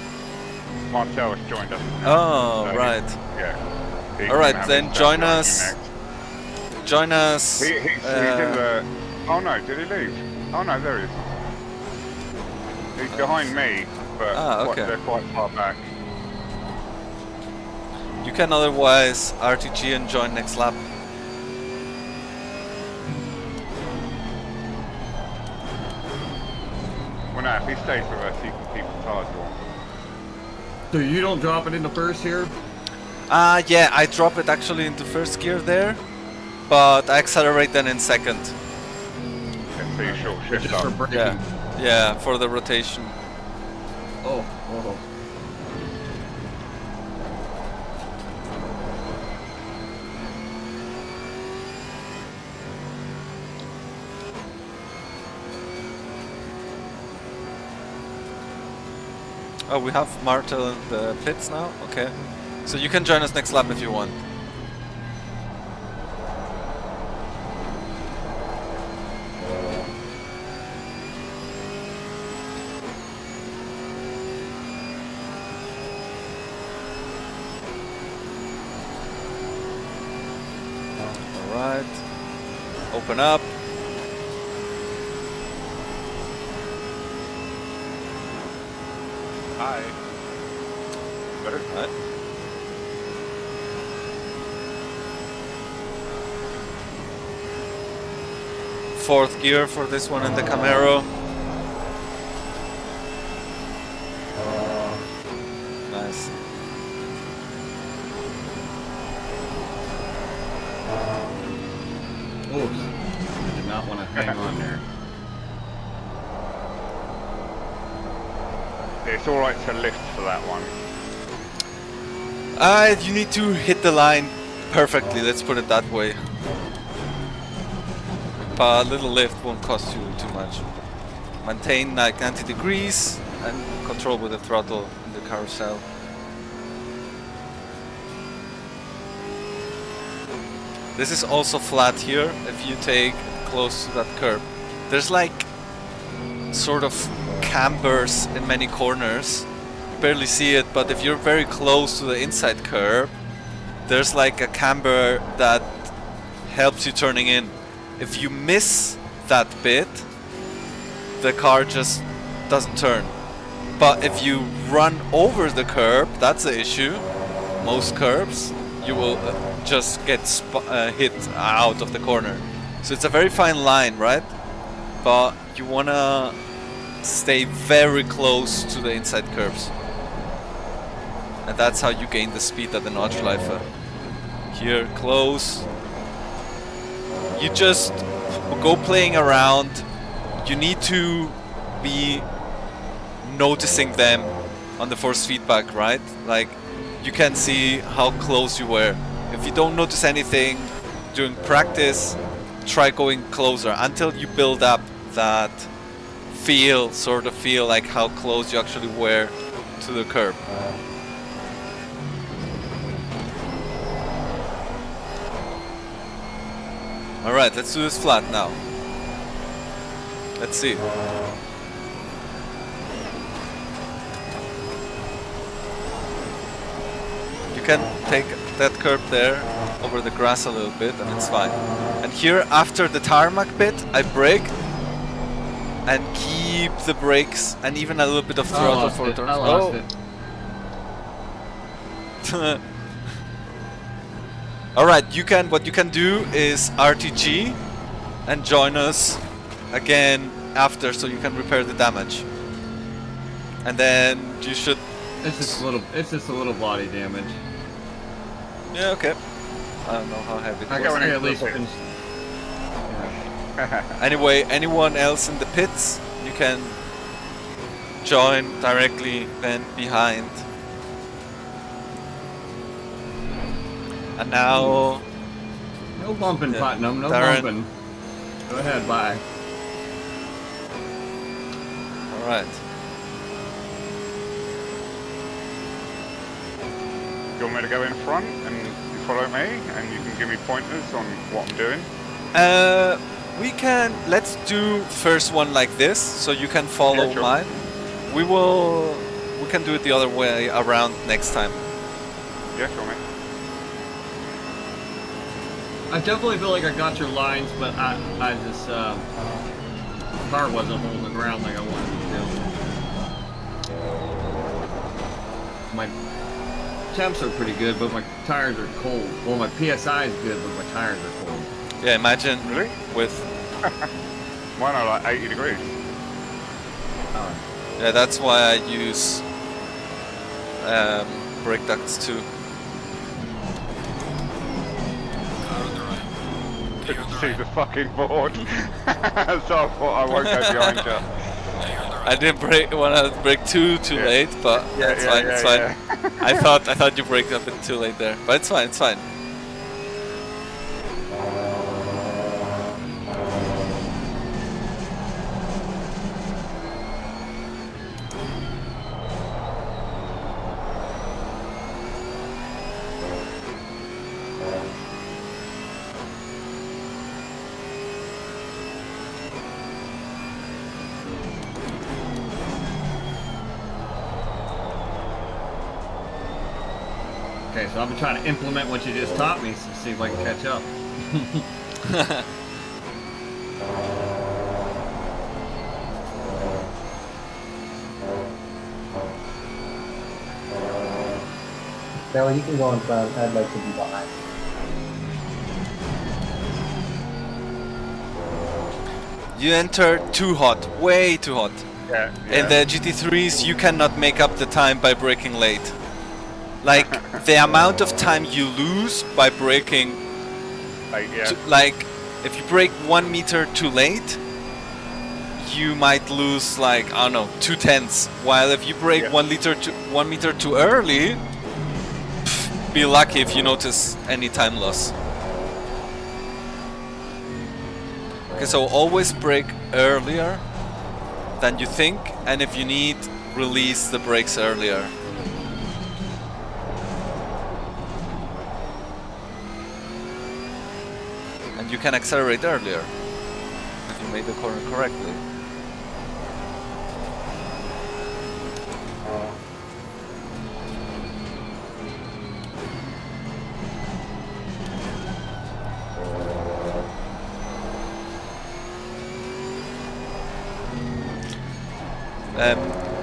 Marcel has joined us. Oh, So right. Yeah. He All right, can have then his join stuff us. next. Join us. He's in the... Oh no, did he leave? Oh no, there he is. He's behind me, but okay. they're quite far back. You can otherwise RTG and join next lap. Well no, if he stays with us, he can keep the tires warm. So you don't drop it into first here? Yeah, I drop it actually into first gear there, but I accelerate then in second. And so you short shift Just for up. braking? Yeah, for the rotation. Oh. Oh, we have Martel in the pits now? Okay. So you can join us next lap if you want. Alright. Open up. Hi. Better? Right. Fourth gear for this one in the Camaro. Nice. Oops. I did not want to hang on there. It's alright to lift for that one. You need to hit the line perfectly, let's put it that way. But a little lift won't cost you too much. Maintain like 90 degrees and control with the throttle in the carousel. This is also flat here if you take close to that curb. There's like sort of cambers in many corners. You barely see it, but if you're very close to the inside curb, there's like a camber that helps you turning in. If you miss that bit, the car just doesn't turn. But if you run over the curb, that's the issue. Most curbs, you will just get hit out of the corner. So it's a very fine line, right? But you wanna stay very close to the inside curbs. And that's how you gain the speed at the Nordschleife. Here, close. You just go playing around. You need to be noticing them on the force feedback, right? Like, you can see how close you were. If you don't notice anything during practice, try going closer until you build up that sort of feel like how close you actually were to the curb. Alright, let's do this flat now. Let's see. You can take that curb there over the grass a little bit and it's fine. And here, after the tarmac bit, I brake and keep the brakes and even a little bit of throttle for the turns. I lost it. Alright, what you can do is RTG and join us again after, so you can repair the damage. And then you should... It's just a little body damage. Yeah, okay. I don't know how heavy it I was. go in At least and Anyway, anyone else in the pits, you can join directly then behind. And now... No bumping, Yeah. Platinum, no Darren. bumping. Go ahead, bye. Alright. You want me to go in front and you follow me, and you can give me pointers on what I'm doing? Let's do first one like this, so you can follow Yeah, sure. mine. We can do it the other way around next time. Yeah, sure, mate. I definitely feel like I got your lines, but I just, car wasn't holding the ground like I wanted it to. My temps are pretty good, but my tires are cold. Well, my PSI is good, but my tires are cold. Yeah, imagine Really? with... Mine are like 80 degrees. Yeah, that's why I use brake ducts too. Couldn't see the fucking board. So I thought I won't go behind you. I didn't want to brake too Yeah. late, but Yeah, it's yeah, fine. yeah, It's fine. yeah. I thought you braked a bit too late there, but it's fine. It's fine. Okay, so I've been trying to implement what you just taught me to see if I can catch up. Now you can go in front. I'd like to be behind. You enter too hot, way too hot. Yeah, In the GT3s, you cannot make up the time by braking late. Like, the amount of time you lose by braking, like, if you brake 1 meter too late, you might lose, like, I don't know, 2/10. While if you brake Yeah. 1 meter too early, be lucky if you notice any time loss. Okay, so always brake earlier than you think, and if you need, release the brakes earlier. And you can accelerate earlier if you made the corner correctly.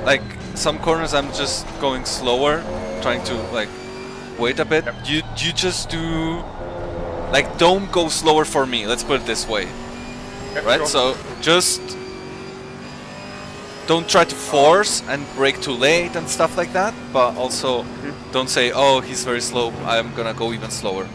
Like some corners I'm just going slower, trying to like wait a bit. Yep. You just do like don't go slower for me, let's put it this way. Yeah, Right? sure. So just don't try to force and brake too late and stuff like that, but also don't say, oh, he's very slow, I'm gonna go even slower.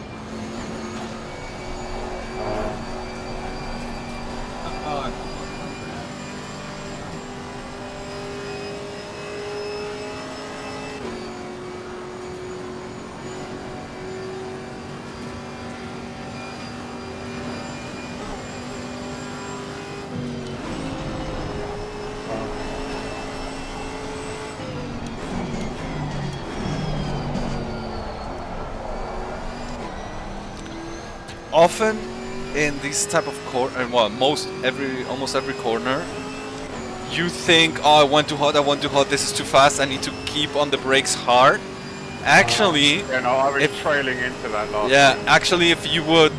often in these type of corner, well, almost every corner, you think, oh, I went too hot, this is too fast, I need to keep on the brakes hard. Actually, Yeah, no, I was trailing into that last yeah, week. actually, if you would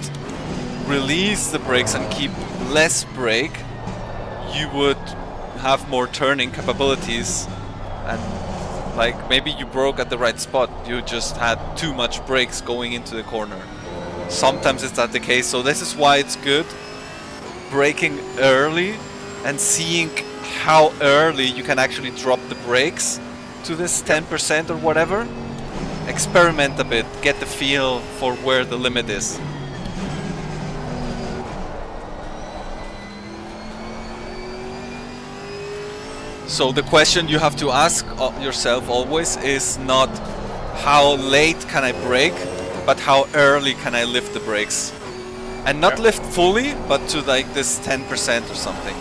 release the brakes and keep less brake, you would have more turning capabilities, and like maybe you broke at the right spot, you just had too much brakes going into the corner. Sometimes it's not the case, so this is why it's good braking early and seeing how early you can actually drop the brakes to this 10% or whatever. Experiment a bit, get the feel for where the limit is. So the question you have to ask yourself always is not how late can I brake, but how early can I lift the brakes. And not lift fully, but to like this 10% or something.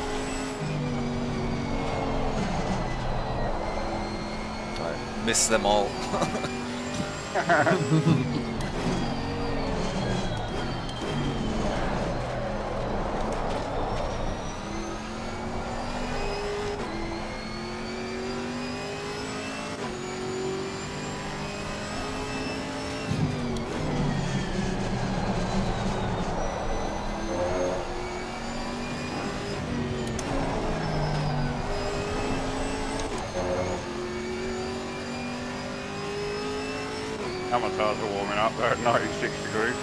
I miss them all. Now my tyres are warming up, they're at 96 degrees.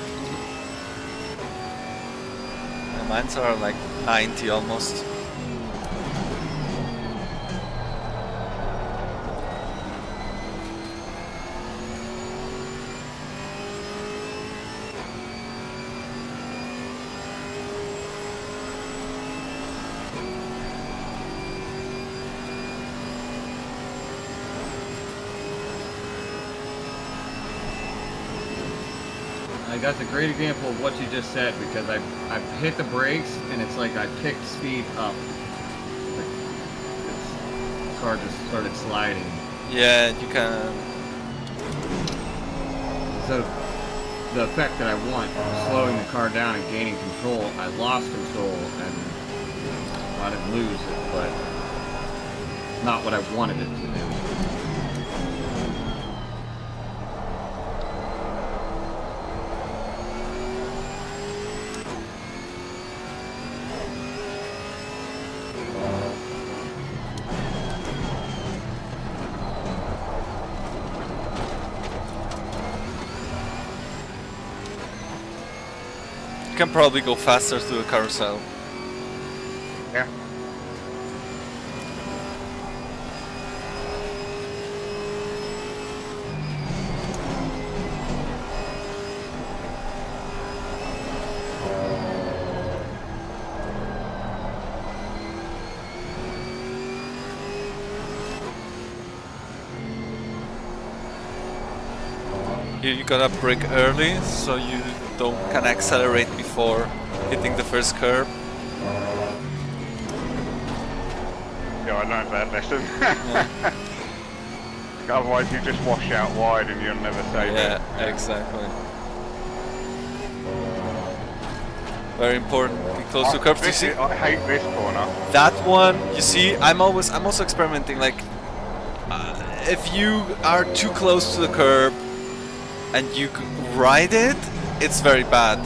Yeah, mine's are like 90 almost. That's a great example of what you just said, because I hit the brakes and it's like I picked speed up. Like the car just started sliding. Yeah, you can. So the effect that I want, slowing the car down and gaining control, I lost control and I didn't lose it, but not what I wanted it to do. You can probably go faster through the carousel. Yeah. Here you gotta brake early, so you can accelerate before hitting the first curb. Yeah, I learned that lesson. Yeah, Otherwise you just wash out wide and you'll never save it. yeah, exactly. Very important. Be close to curbs. You see I hate this corner. that one? You see, I'm also experimenting. Like, if you are too close to the curb and you ride it, it's very bad.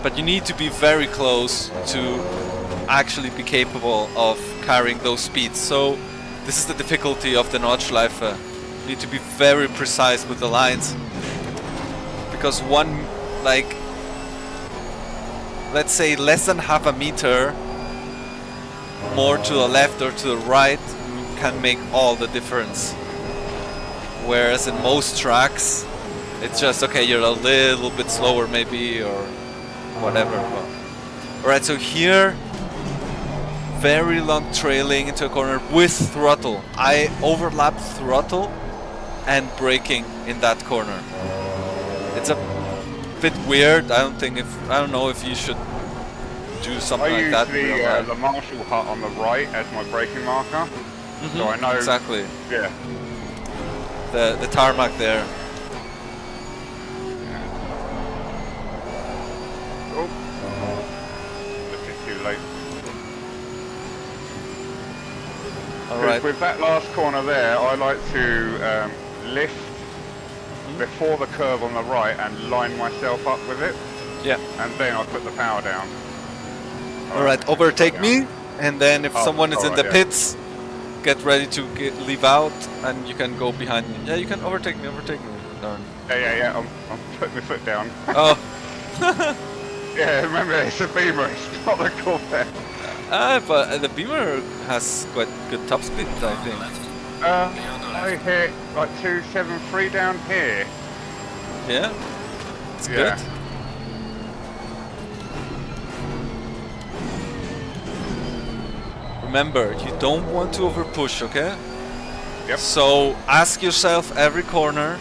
But you need to be very close to actually be capable of carrying those speeds. So this is the difficulty of the Nordschleife. You need to be very precise with the lines, because one, like, let's say less than half a meter more to the left or to the right can make all the difference. Whereas in most tracks, it's just, okay, you're a little bit slower maybe, or whatever. Alright, so here, very long trailing into a corner with throttle. I overlapped throttle and braking in that corner. It's a bit weird. I don't know if you should do something like that. I use the Marshall hut on the right as my braking marker. So I know exactly. Yeah. The tarmac there. Oh, All Because right. with that last corner there, I like to lift before the curve on the right and line myself up with it, Yeah. and then I put the power down. All right. let me slow Overtake down. me, and then if Oh, someone is in alright, the yeah. pits, get ready to leave out, and you can go behind me. Yeah, you can overtake me. Overtake me. Darn. Yeah. I'm putting my foot down. Oh. Yeah, remember it's a Beamer, it's not a Corvette. But the Beamer has quite good top speed, I think. I hit like 273 down here. Yeah. It's Yeah. good. Remember, you don't want to overpush, okay? Yep. So ask yourself every corner,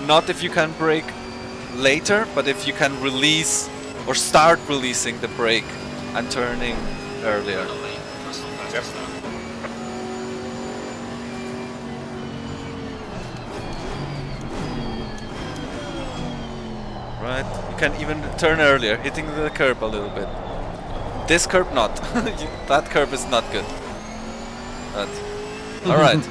not if you can brake later, but if you can release or start releasing the brake and turning earlier. Yep. Right? You can even turn earlier, hitting the curb a little bit. This curb not. That curb is not good. But all right.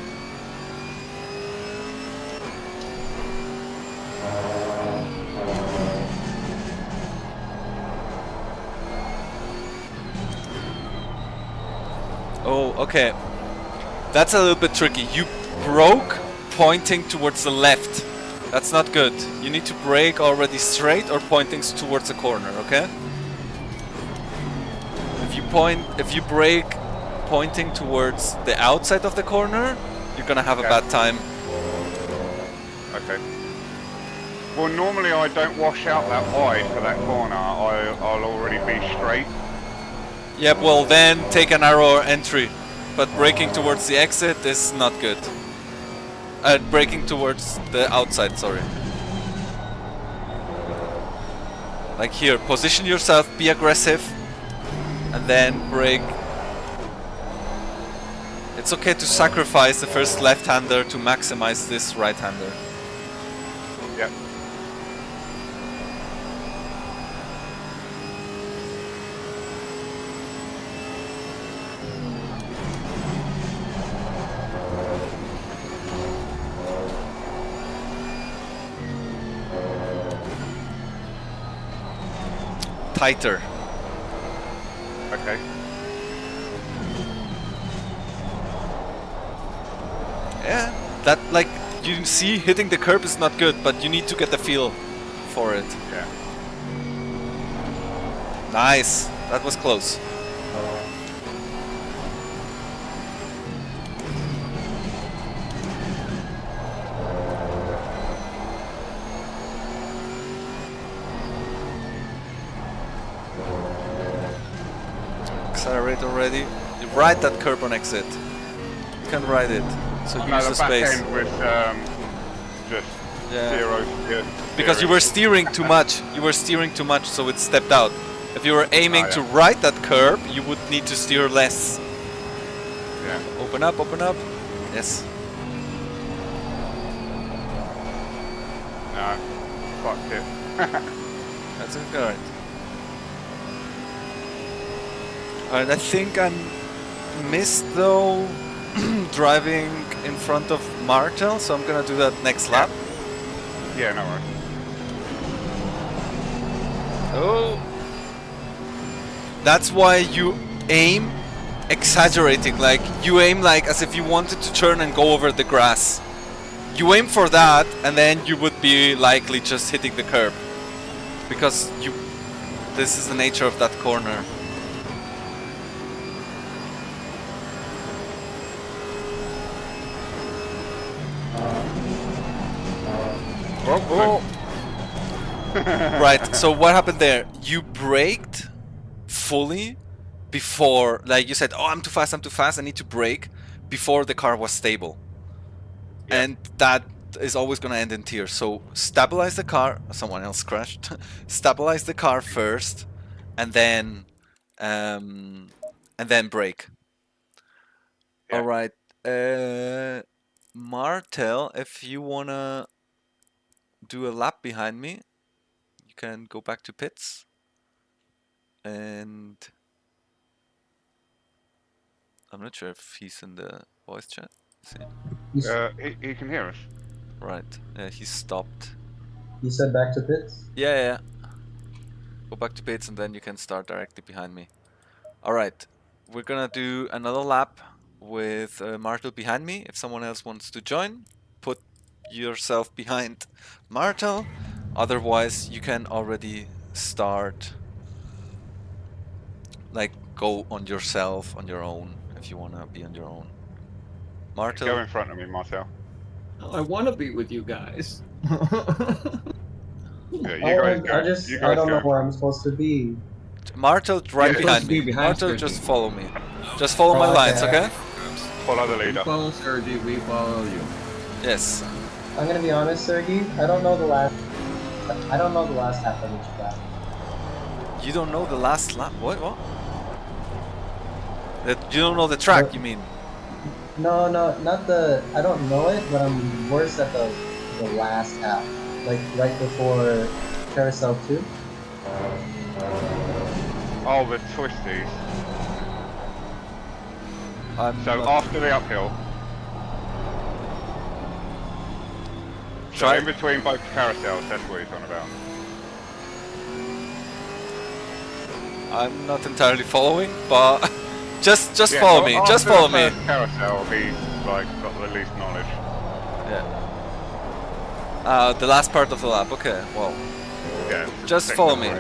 Oh, okay. That's a little bit tricky. You broke pointing towards the left. That's not good. You need to brake already straight or pointing towards the corner, okay? If you brake pointing towards the outside of the corner, you're gonna have a bad time. Okay. Well, normally I don't wash out that wide for that corner. I'll already be straight. Yep, well then take a narrower entry. But braking towards the exit is not good. Braking towards the outside, sorry. Like here, position yourself, be aggressive, and then brake. It's okay to sacrifice the first left-hander to maximize this right-hander. Yep. Tighter. Okay. Yeah, that, like, you see hitting the curb is not good, but you need to get the feel for it. Yeah. Nice, that was close. Accelerate already. You ride that curb on exit. You can ride it. So No, use the the back space. end was just Yeah. zero. Because you were steering too much. You were steering too much, so it stepped out. If you were aiming to ride that curb, you would need to steer less. Yeah. Open up, open up. Yes. No. Fucked it. That's alright. Alright, I think I missed though driving in front of Martel, so I'm gonna do that next lap. Yeah, no worries. Oh. That's why you aim exaggerating, like you aim like as if you wanted to turn and go over the grass. You aim for that and then you would be likely just hitting the curb. Because this is the nature of that corner. Oh. Right, so what happened there? You braked fully before, like you said, oh, I'm too fast, I need to brake before the car was stable. Yeah. And that is always going to end in tears. So stabilize the car. Someone else crashed. Stabilize the car first, and then brake. Yeah. All right, Martel, if you wanna do a lap behind me, you can go back to pits. And I'm not sure if he's in the voice chat? See. He can hear us. Right. He stopped. You said back to pits? Yeah. Go back to pits and then you can start directly behind me. Alright. We're gonna do another lap with Martel behind me. If someone else wants to join, put yourself behind Martel. Otherwise, you can already start, like, go on yourself, on your own, if you wanna be on your own. Martel. Go in front of me, Martel. I want to be with you guys. Yeah, you guys go. I don't know where I'm supposed to be. Martel, right Yeah, behind me. Martel, just follow me. Just follow my lines, okay? Follow the leader. We follow Sergi, we follow you. Yes. I'm gonna be honest, Sergey. I don't know the last half of each lap. You don't know the last lap? What? You don't know the track, you mean? No, not the. I don't know it, but I'm worse at the last half, like right before Carousel 2. Oh, the twisties. So after the uphill. So in between both carousels, that's what he's on about. I'm not entirely following, but just Yeah, follow me. after Just follow the me. first carousel, he's like got the least knowledge. Yeah. The last part of the lap. Okay. Well. Yeah. Just follow me.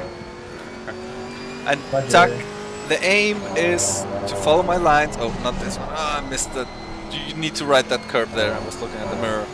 And Tuck, the aim is to follow my lines. Oh, not this one. I missed it. You need to ride that curb there. I was looking at the mirror.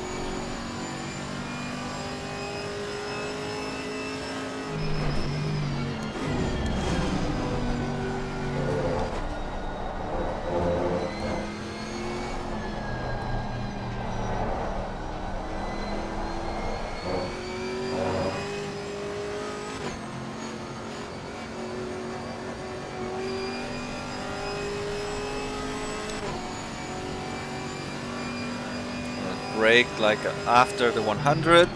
Brake like after the 100.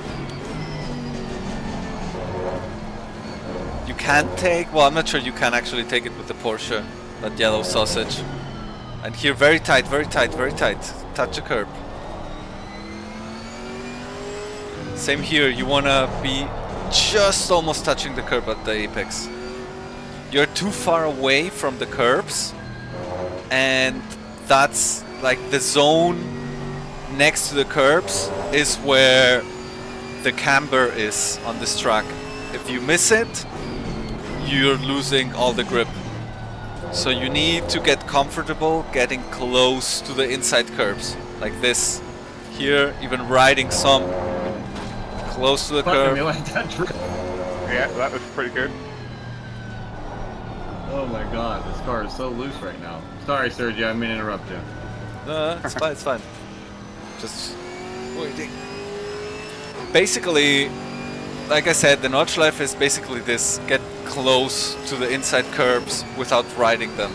You can take, well, I'm not sure you can actually take it with the Porsche, that yellow sausage. And here, very tight, very tight, very tight. Touch the curb. Same here, you wanna be just almost touching the curb at the apex. You're too far away from the curbs, and that's like the zone next to the curbs is where the camber is on this track. If you miss it, you're losing all the grip. So you need to get comfortable getting close to the inside curbs, like this. Here, even riding some close to the curb. Yeah, that was pretty good. Oh my god, this car is so loose right now. Sorry, Sergio, I mean to interrupt you. No, it's fine, it's fine. Just waiting. Basically, like I said, the Nordschleife is basically this: get close to the inside curbs without riding them.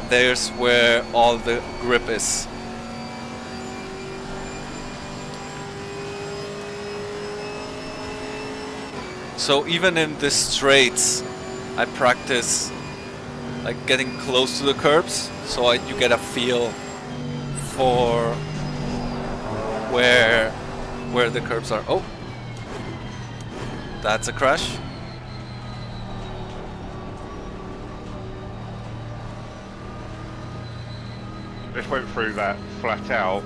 There's where all the grip is. So even in the straights, I practice like getting close to the curbs, so you get a feel for where the curbs are. Oh, that's a crash. Just went through that flat out,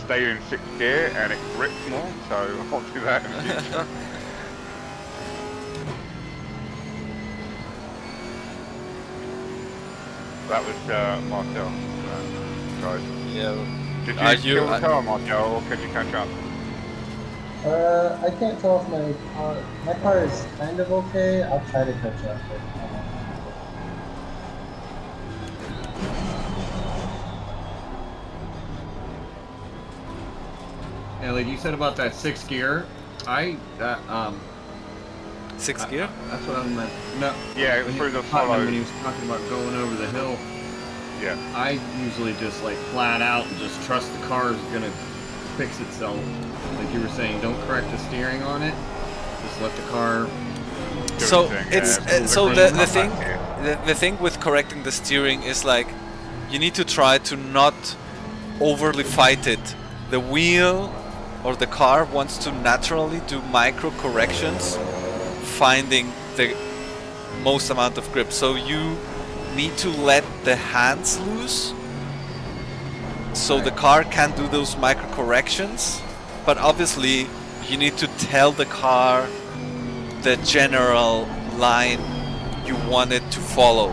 stay in 6th gear, and it grips more, so I'll do that in the future. That was Martel. Guys. Yeah. Did you kill the car, Martel, or can you catch up? I can't tell if my car is kind of okay. I'll try to catch up. Yeah, like you said about that 6th gear, Sixth gear? That's what I meant. No. Yeah, it was through the follow. When he was talking about going over the hill. Yeah. I usually just like flat out and just trust the car is gonna fix itself. Like you were saying, don't correct the steering on it. Just let the car. So it's so the thing with correcting the steering is like you need to try to not overly fight it. The wheel or the car wants to naturally do micro corrections, finding the most amount of grip. So you need to let the hands loose so the car can do those micro corrections, but obviously you need to tell the car the general line you want it to follow,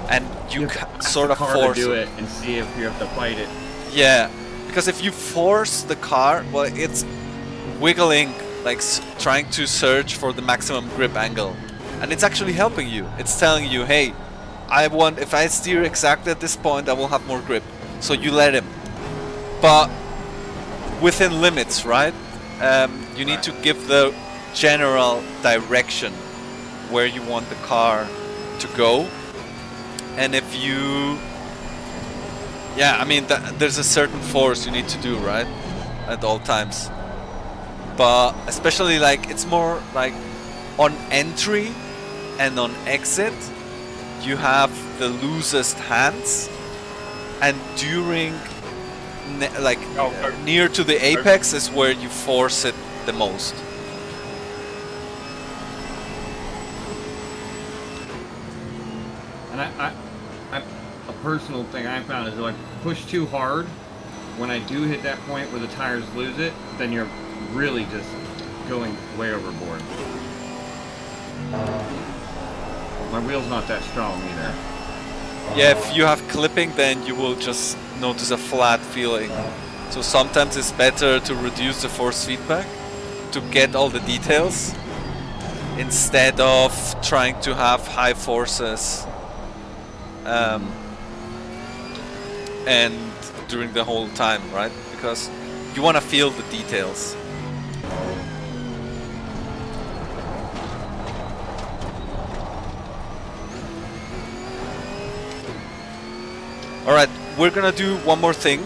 and you sort of car force to do it and see if you have to fight it. Yeah, because if you force the car, well, it's wiggling, like trying to search for the maximum grip angle, and it's actually helping you. It's telling you, hey, if I steer exactly at this point, I will have more grip. So you let him, but within limits, right? You need to give the general direction where you want the car to go, and if you, yeah, I mean, there's a certain force you need to do, right, at all times. But especially like it's more like on entry and on exit, you have the loosest hands, and during near to the apex is where you force it the most. And a personal thing I found is like push too hard. When I do hit that point where the tires lose it, then you're really just going way overboard. My wheel's not that strong either. Yeah, if you have clipping, then you will just notice a flat feeling. So sometimes it's better to reduce the force feedback to get all the details instead of trying to have high forces and during the whole time, right? Because you want to feel the details. Alright, we're gonna do one more thing.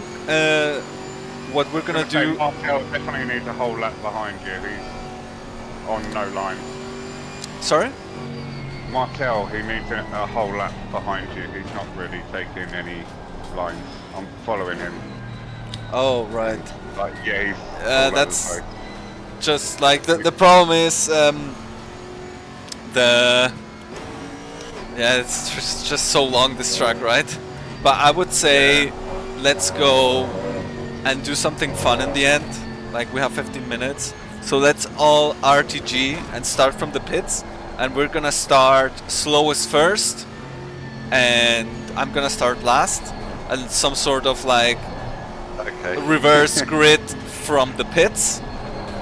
What we're gonna do... Martel definitely needs a whole lap behind you. He's on no line. Sorry? Martel, he needs a whole lap behind you. He's not really taking any lines. I'm following him. Oh, right. Like, yeah, he's that's just like the problem is it's just so long, this track, right? But I would say let's go and do something fun in the end. Like, we have 15 minutes, so let's all RTG and start from the pits, and we're gonna start slowest first, and I'm gonna start last, and some sort of like reverse grid from the pits,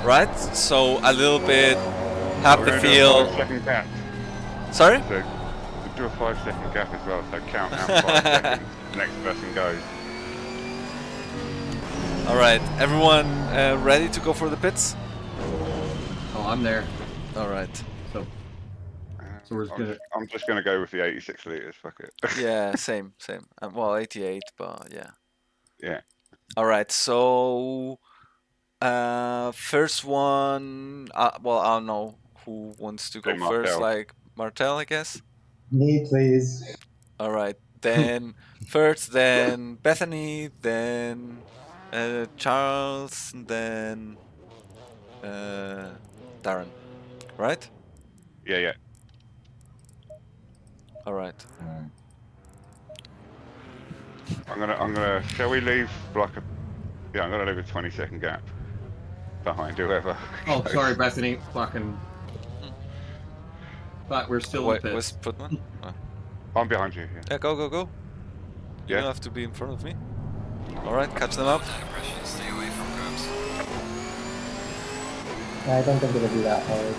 right? So a little bit have the feel. Do a 5 second gap. Sorry? So do a 5 second gap as well. So count out 5 seconds. Next person goes. All right, everyone ready to go for the pits? Oh, I'm there. All right. So we're just gonna. I'm just gonna go with the 86 liters. Fuck it. Yeah, same. Well, 88, but yeah. Yeah. All right, so first one. Well, I don't know who wants to go Say first. Martel. Like Martel, I guess. Me, please. All right, then first, then Bethany, then Charles, and then Darren. Right? Yeah. All right. I'm gonna. Shall we leave like a? Yeah, I'm gonna leave a 20-second gap behind whoever. Oh, goes. sorry, Bethany. Fucking. But we're still in Wait, pits. where's Putman? Oh. I'm behind you. Yeah. Yeah, go. You Yeah. don't have to be in front of me. All right, catch them up. Tire pressure, stay away from curbs. I don't think it'll be that hard.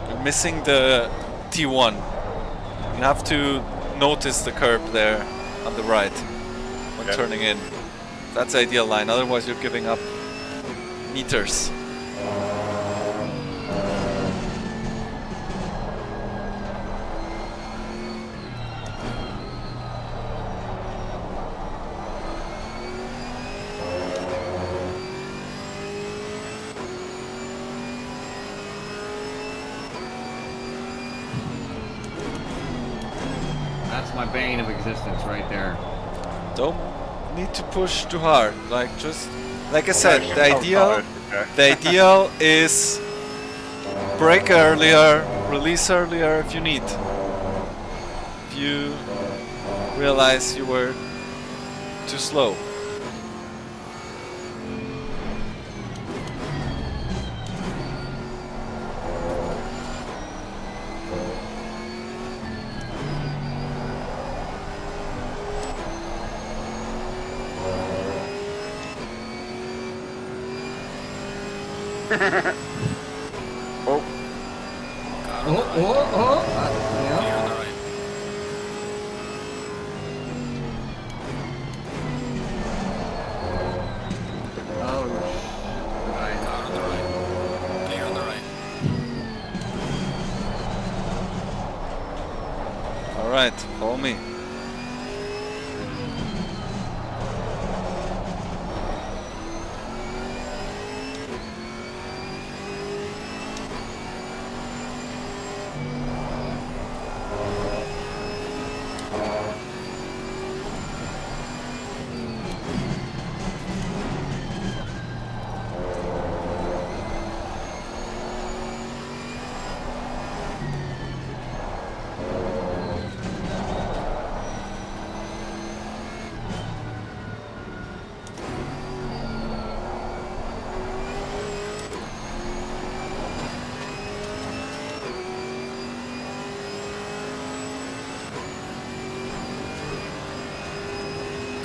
You're missing the T1. You have to notice the curb there on the right when turning in. That's the ideal line, otherwise you're giving up meters. my bane of existence right there. Don't need to push too hard. Like just like I said, Well, the I was ideal tired, okay. the ideal is brake earlier, release earlier if you need. If you realize you were too slow. Oh, Yeah. Clear on the right. Oh, Car on the right. Clear on the right. All right, follow me.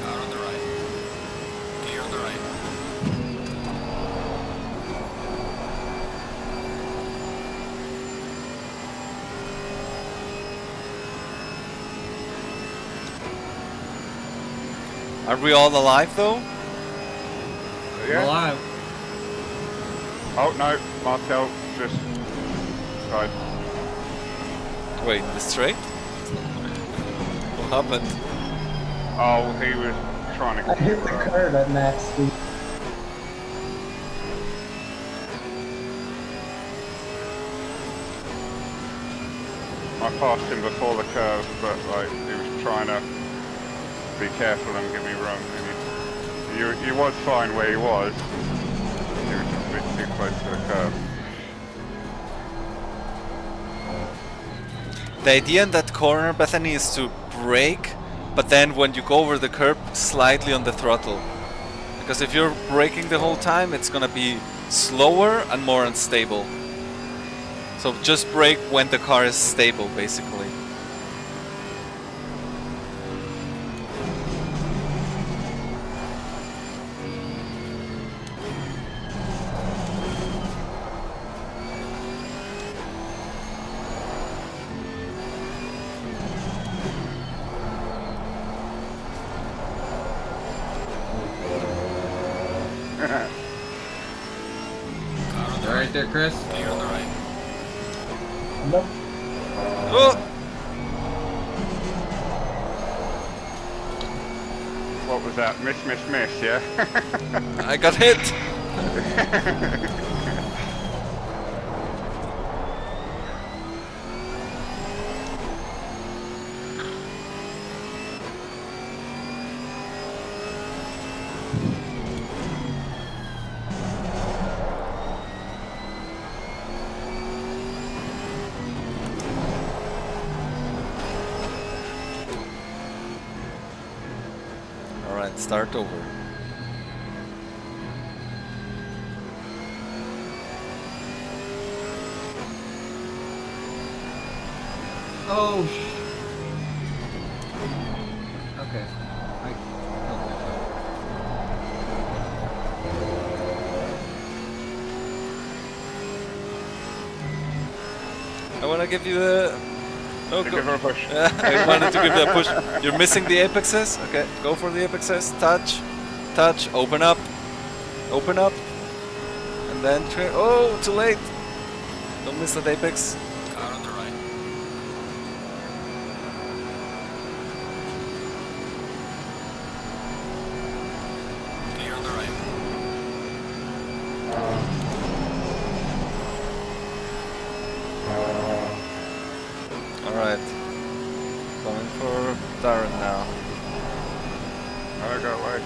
Car on the right. Clear on the right. Are we all alive though? I'm yeah. alive. Oh no, Martel just tried. Wait, the straight? What happened? Oh, he was trying to I hit the curb at max speed. I passed him before the curve, but like he was trying to be careful and get me wrong. And he was fine where he was. He was just a bit too close to the curve. The idea in that corner, Bethany, is to brake, but then when you go over the curb, slightly on the throttle. Because if you're braking the whole time, it's gonna be slower and more unstable. So just brake when the car is stable, basically. Car on the Right right. there, Chris. Clear on the right. Nope. Oh! What was that? Miss, miss, miss, yeah? I got hit! Alright, start over. Oh, okay. I wanna give you the... Oh, Give her a push. I wanted to give you a push. You're missing the apexes? Okay, go for the apexes. Touch. Touch. Open up. Open up. And then... Oh, too late. Don't miss that apex. Car on the right. Clear on the right. Alright. Going for Darren now. Oh, go away.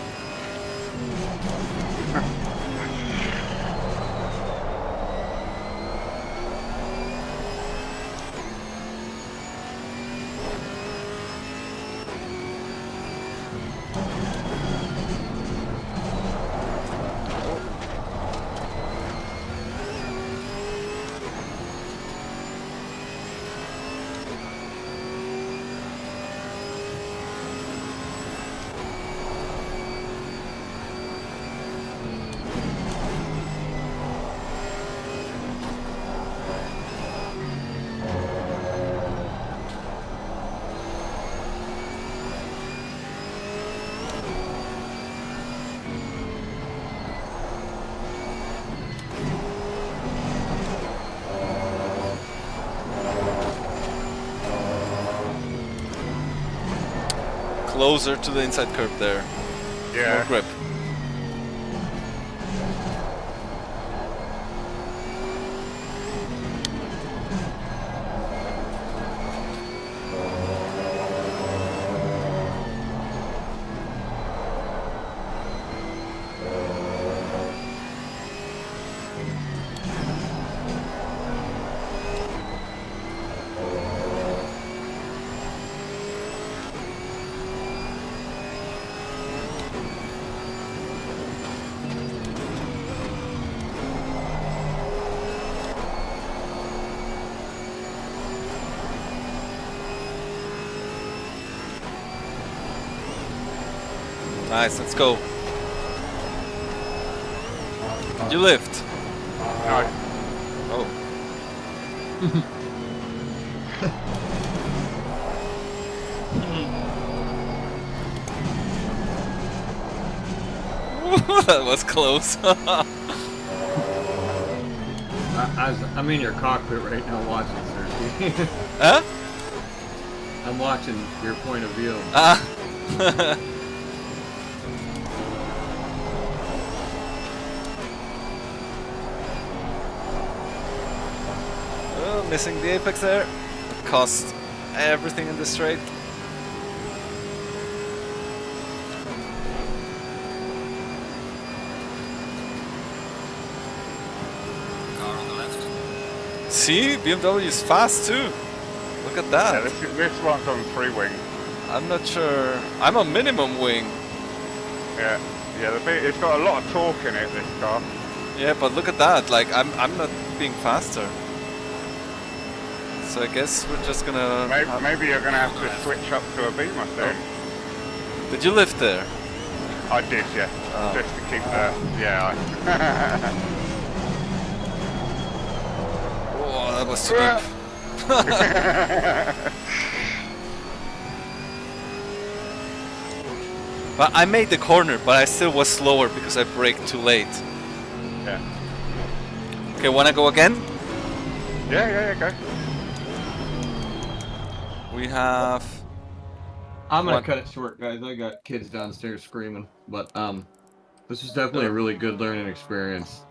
Closer to the inside curb there. More Yeah. grip. Nice, let's go. You lift. No. Oh. That was close. I'm in your cockpit right now watching, Sergey. Huh? I'm watching your point of view. Ah. Oh, missing the apex there. Cost everything in the straight. Car on the left. See, BMW is fast too. Look at Yeah, that. this one's on 3 wing. I'm not sure. I'm on minimum wing. Yeah. Yeah, it's got a lot of torque in it, this car. Yeah, but look at that. Like I'm not being faster. So I guess we're just gonna. Maybe you're going to have to switch up to a Beamer soon. Did you lift there? I did, yeah. Oh. Just to keep the... Yeah. Oh, that was too deep. But I made the corner, but I still was slower because I braked too late. Yeah. Okay, wanna go again? Yeah, go. We have. I'm gonna What? cut it short, guys. I got kids downstairs screaming, but this is definitely a really good learning experience.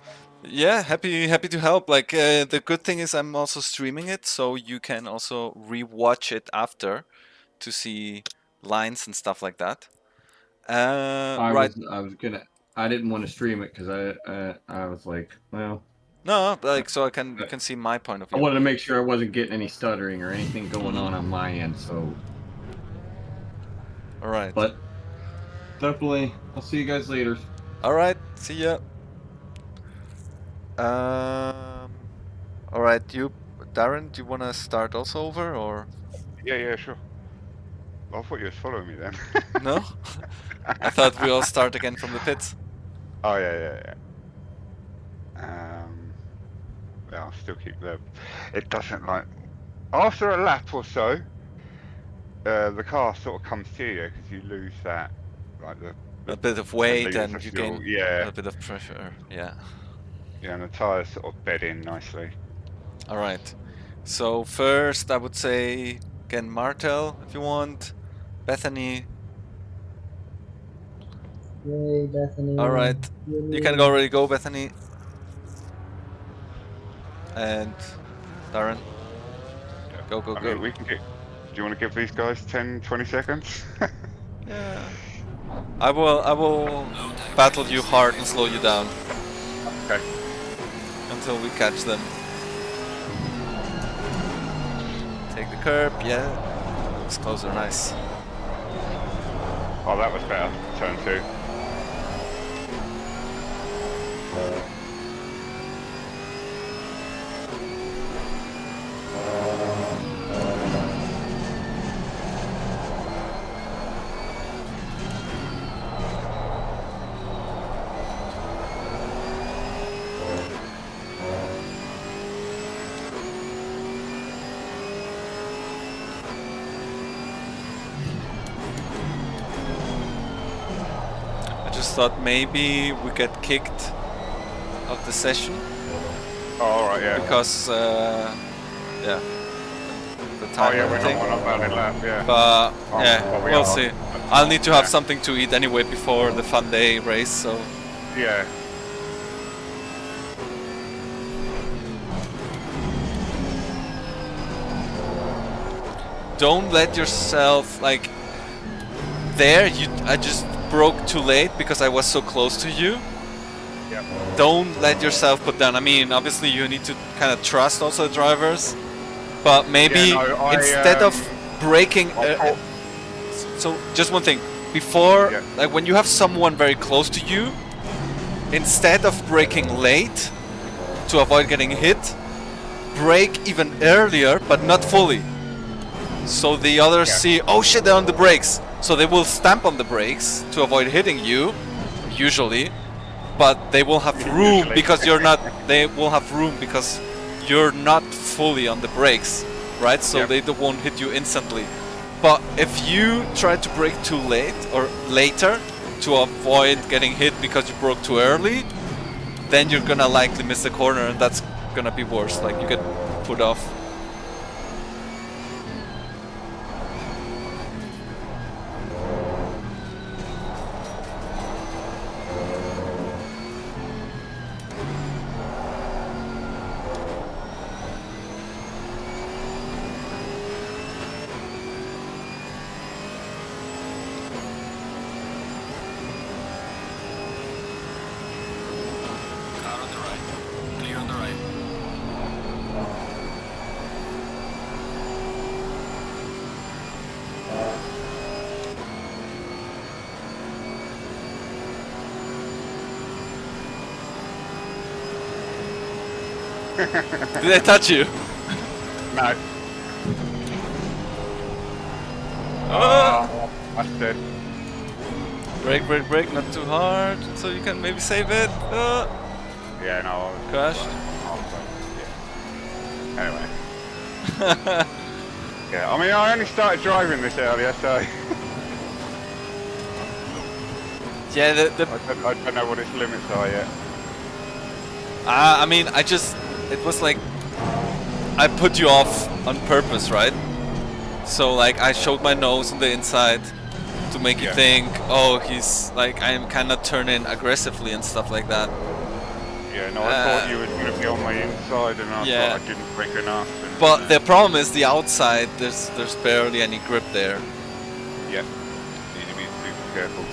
Yeah, happy to help. Like the good thing is I'm also streaming it, so you can also re-watch it after to see lines and stuff like that. Right. I didn't want to stream it because I was like, well, No, like so I can you can see my point of I view. wanted to make sure I wasn't getting any stuttering or anything going on my end. So, All right. but definitely, I'll see you guys later. All right. See ya. All right. You, Darren, do you want to start also over or Yeah, sure. I thought you was following me then. no? I thought we all start again from the pits. Oh, yeah. Yeah, I'll still keep the... It doesn't like... After a lap or so, the car sort of comes to you because you lose that, like A bit of weight liters and of you fuel. gain Yeah, a bit of pressure. Yeah. yeah, and the tyres sort of bed in nicely. All right. So first, I would say again Martel if you want, Bethany. Yay, Bethany. All right, you can already go, Bethany. And Darren, go. I mean, we can you want to give these guys 10, 20 seconds? Yeah. I will battle you hard and slow you down Okay. until we catch them. Take the curb, yeah. Looks closer, nice. Oh, that was better. Turn 2. I just thought maybe we get kicked of the session Oh, alright, yeah. because, yeah, the Oh, time yeah, and we're everything. not on a valid lap, yeah. But Oh, yeah, well, we we'll are. see. I'll need to have Yeah. something to eat anyway before the fun day race, so Yeah. don't let yourself like there. I just broke too late because I was so close to you. Yep. Don't let yourself put down. I mean, obviously you need to kind of trust also the drivers, but maybe Yeah, no, instead of braking. So just one thing before, Yeah. like when you have someone very close to you, instead of braking late to avoid getting hit, brake even earlier, but not fully. So the others Yeah. see, oh shit, they're on the brakes. So they will stamp on the brakes to avoid hitting you, usually. But they will have room Usually. because you're not. They will have room because you're not fully on the brakes, right? So Yep. they won't hit you instantly. But if you try to brake too late or later to avoid getting hit because you broke too early, then you're gonna likely miss the corner, and that's gonna be worse. Like you get put off. Car on the right. Clear on the right. Did I touch you? No. Ah! That's dead. Brake, brake, brake, not too hard, so you can maybe save it. Yeah, no. I was- Crashed. Yeah. Anyway. Yeah, I mean, I only started driving this earlier, so Yeah, I don't know what its limits are yet. I mean, it was like, I put you off on purpose, right? So like, I showed my nose on the inside to make you Yeah. think, oh, he's like, I'm kind of turning aggressively and stuff like that. Yeah, no, I thought you were going to be on my inside, and I yeah. thought I didn't brake enough. And, But the problem is the outside, there's barely any grip there. yeah, need to be super careful.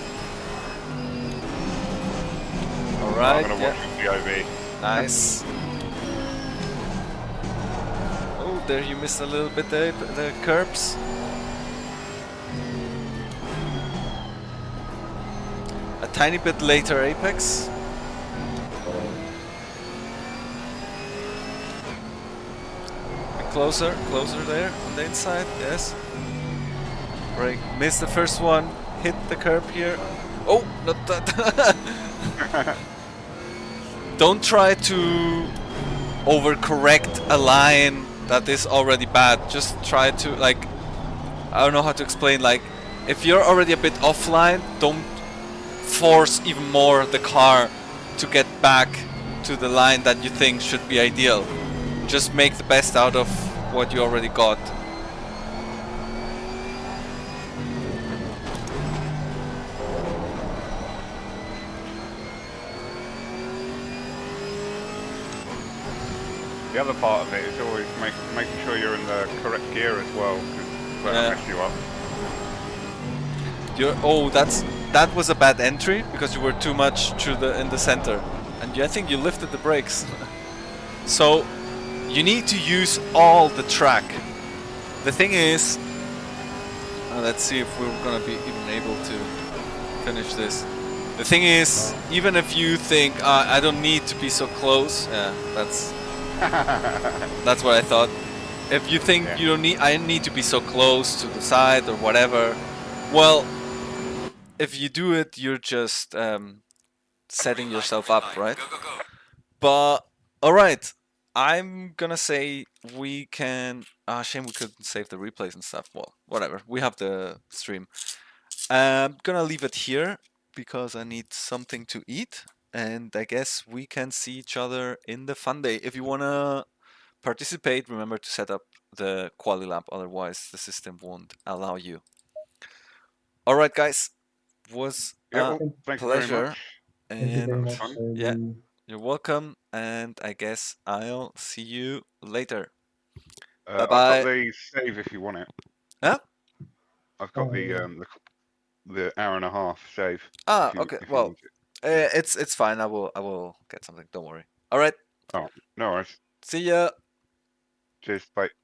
Alright, I'm going to watch the POV. Nice. Oh, there you missed a little bit the curbs. A tiny bit later apex. Closer, closer there on the inside, yes. Brake, missed the first one, hit the curb here. Oh, not that. Don't try to overcorrect a line that is already bad. Just try to, like, I don't know how to explain, like, if you're already a bit offline, don't force even more the car to get back to the line that you think should be ideal. Just make the best out of what you already got. The other part of it is always making sure you're in the correct gear as well. 'Cause when I messed you up. That was a bad entry because you were too much in the center, and I think you lifted the brakes. So you need to use all the track. The thing is, let's see if we're gonna be even able to finish this. The thing is, even if you think I don't need to be so close, yeah, that's what I thought. If you think Yeah. you don't need, I need to be so close to the side or whatever, well, if you do it, you're just setting yourself up, right? Go, go, go. But all right, I'm gonna say we can. Shame we couldn't save the replays and stuff. Well, whatever. We have the stream. I'm gonna leave it here because I need something to eat, and I guess we can see each other in the fun day. If you wanna participate, remember to set up the quali lab. Otherwise, the system won't allow you. All right, guys. Was Yeah, a well, thank you very pleasure. much. Thank you very And much, Fun. yeah, Sergi. you're welcome. And I guess I'll see you later. Bye I've got bye. the save if you want it. Huh? I've got Yeah. the hour and a half save. Ah, If okay. you Well, need it. it's fine. I will get something. Don't worry. All right. Oh, no worries. See ya. Cheers. Bye.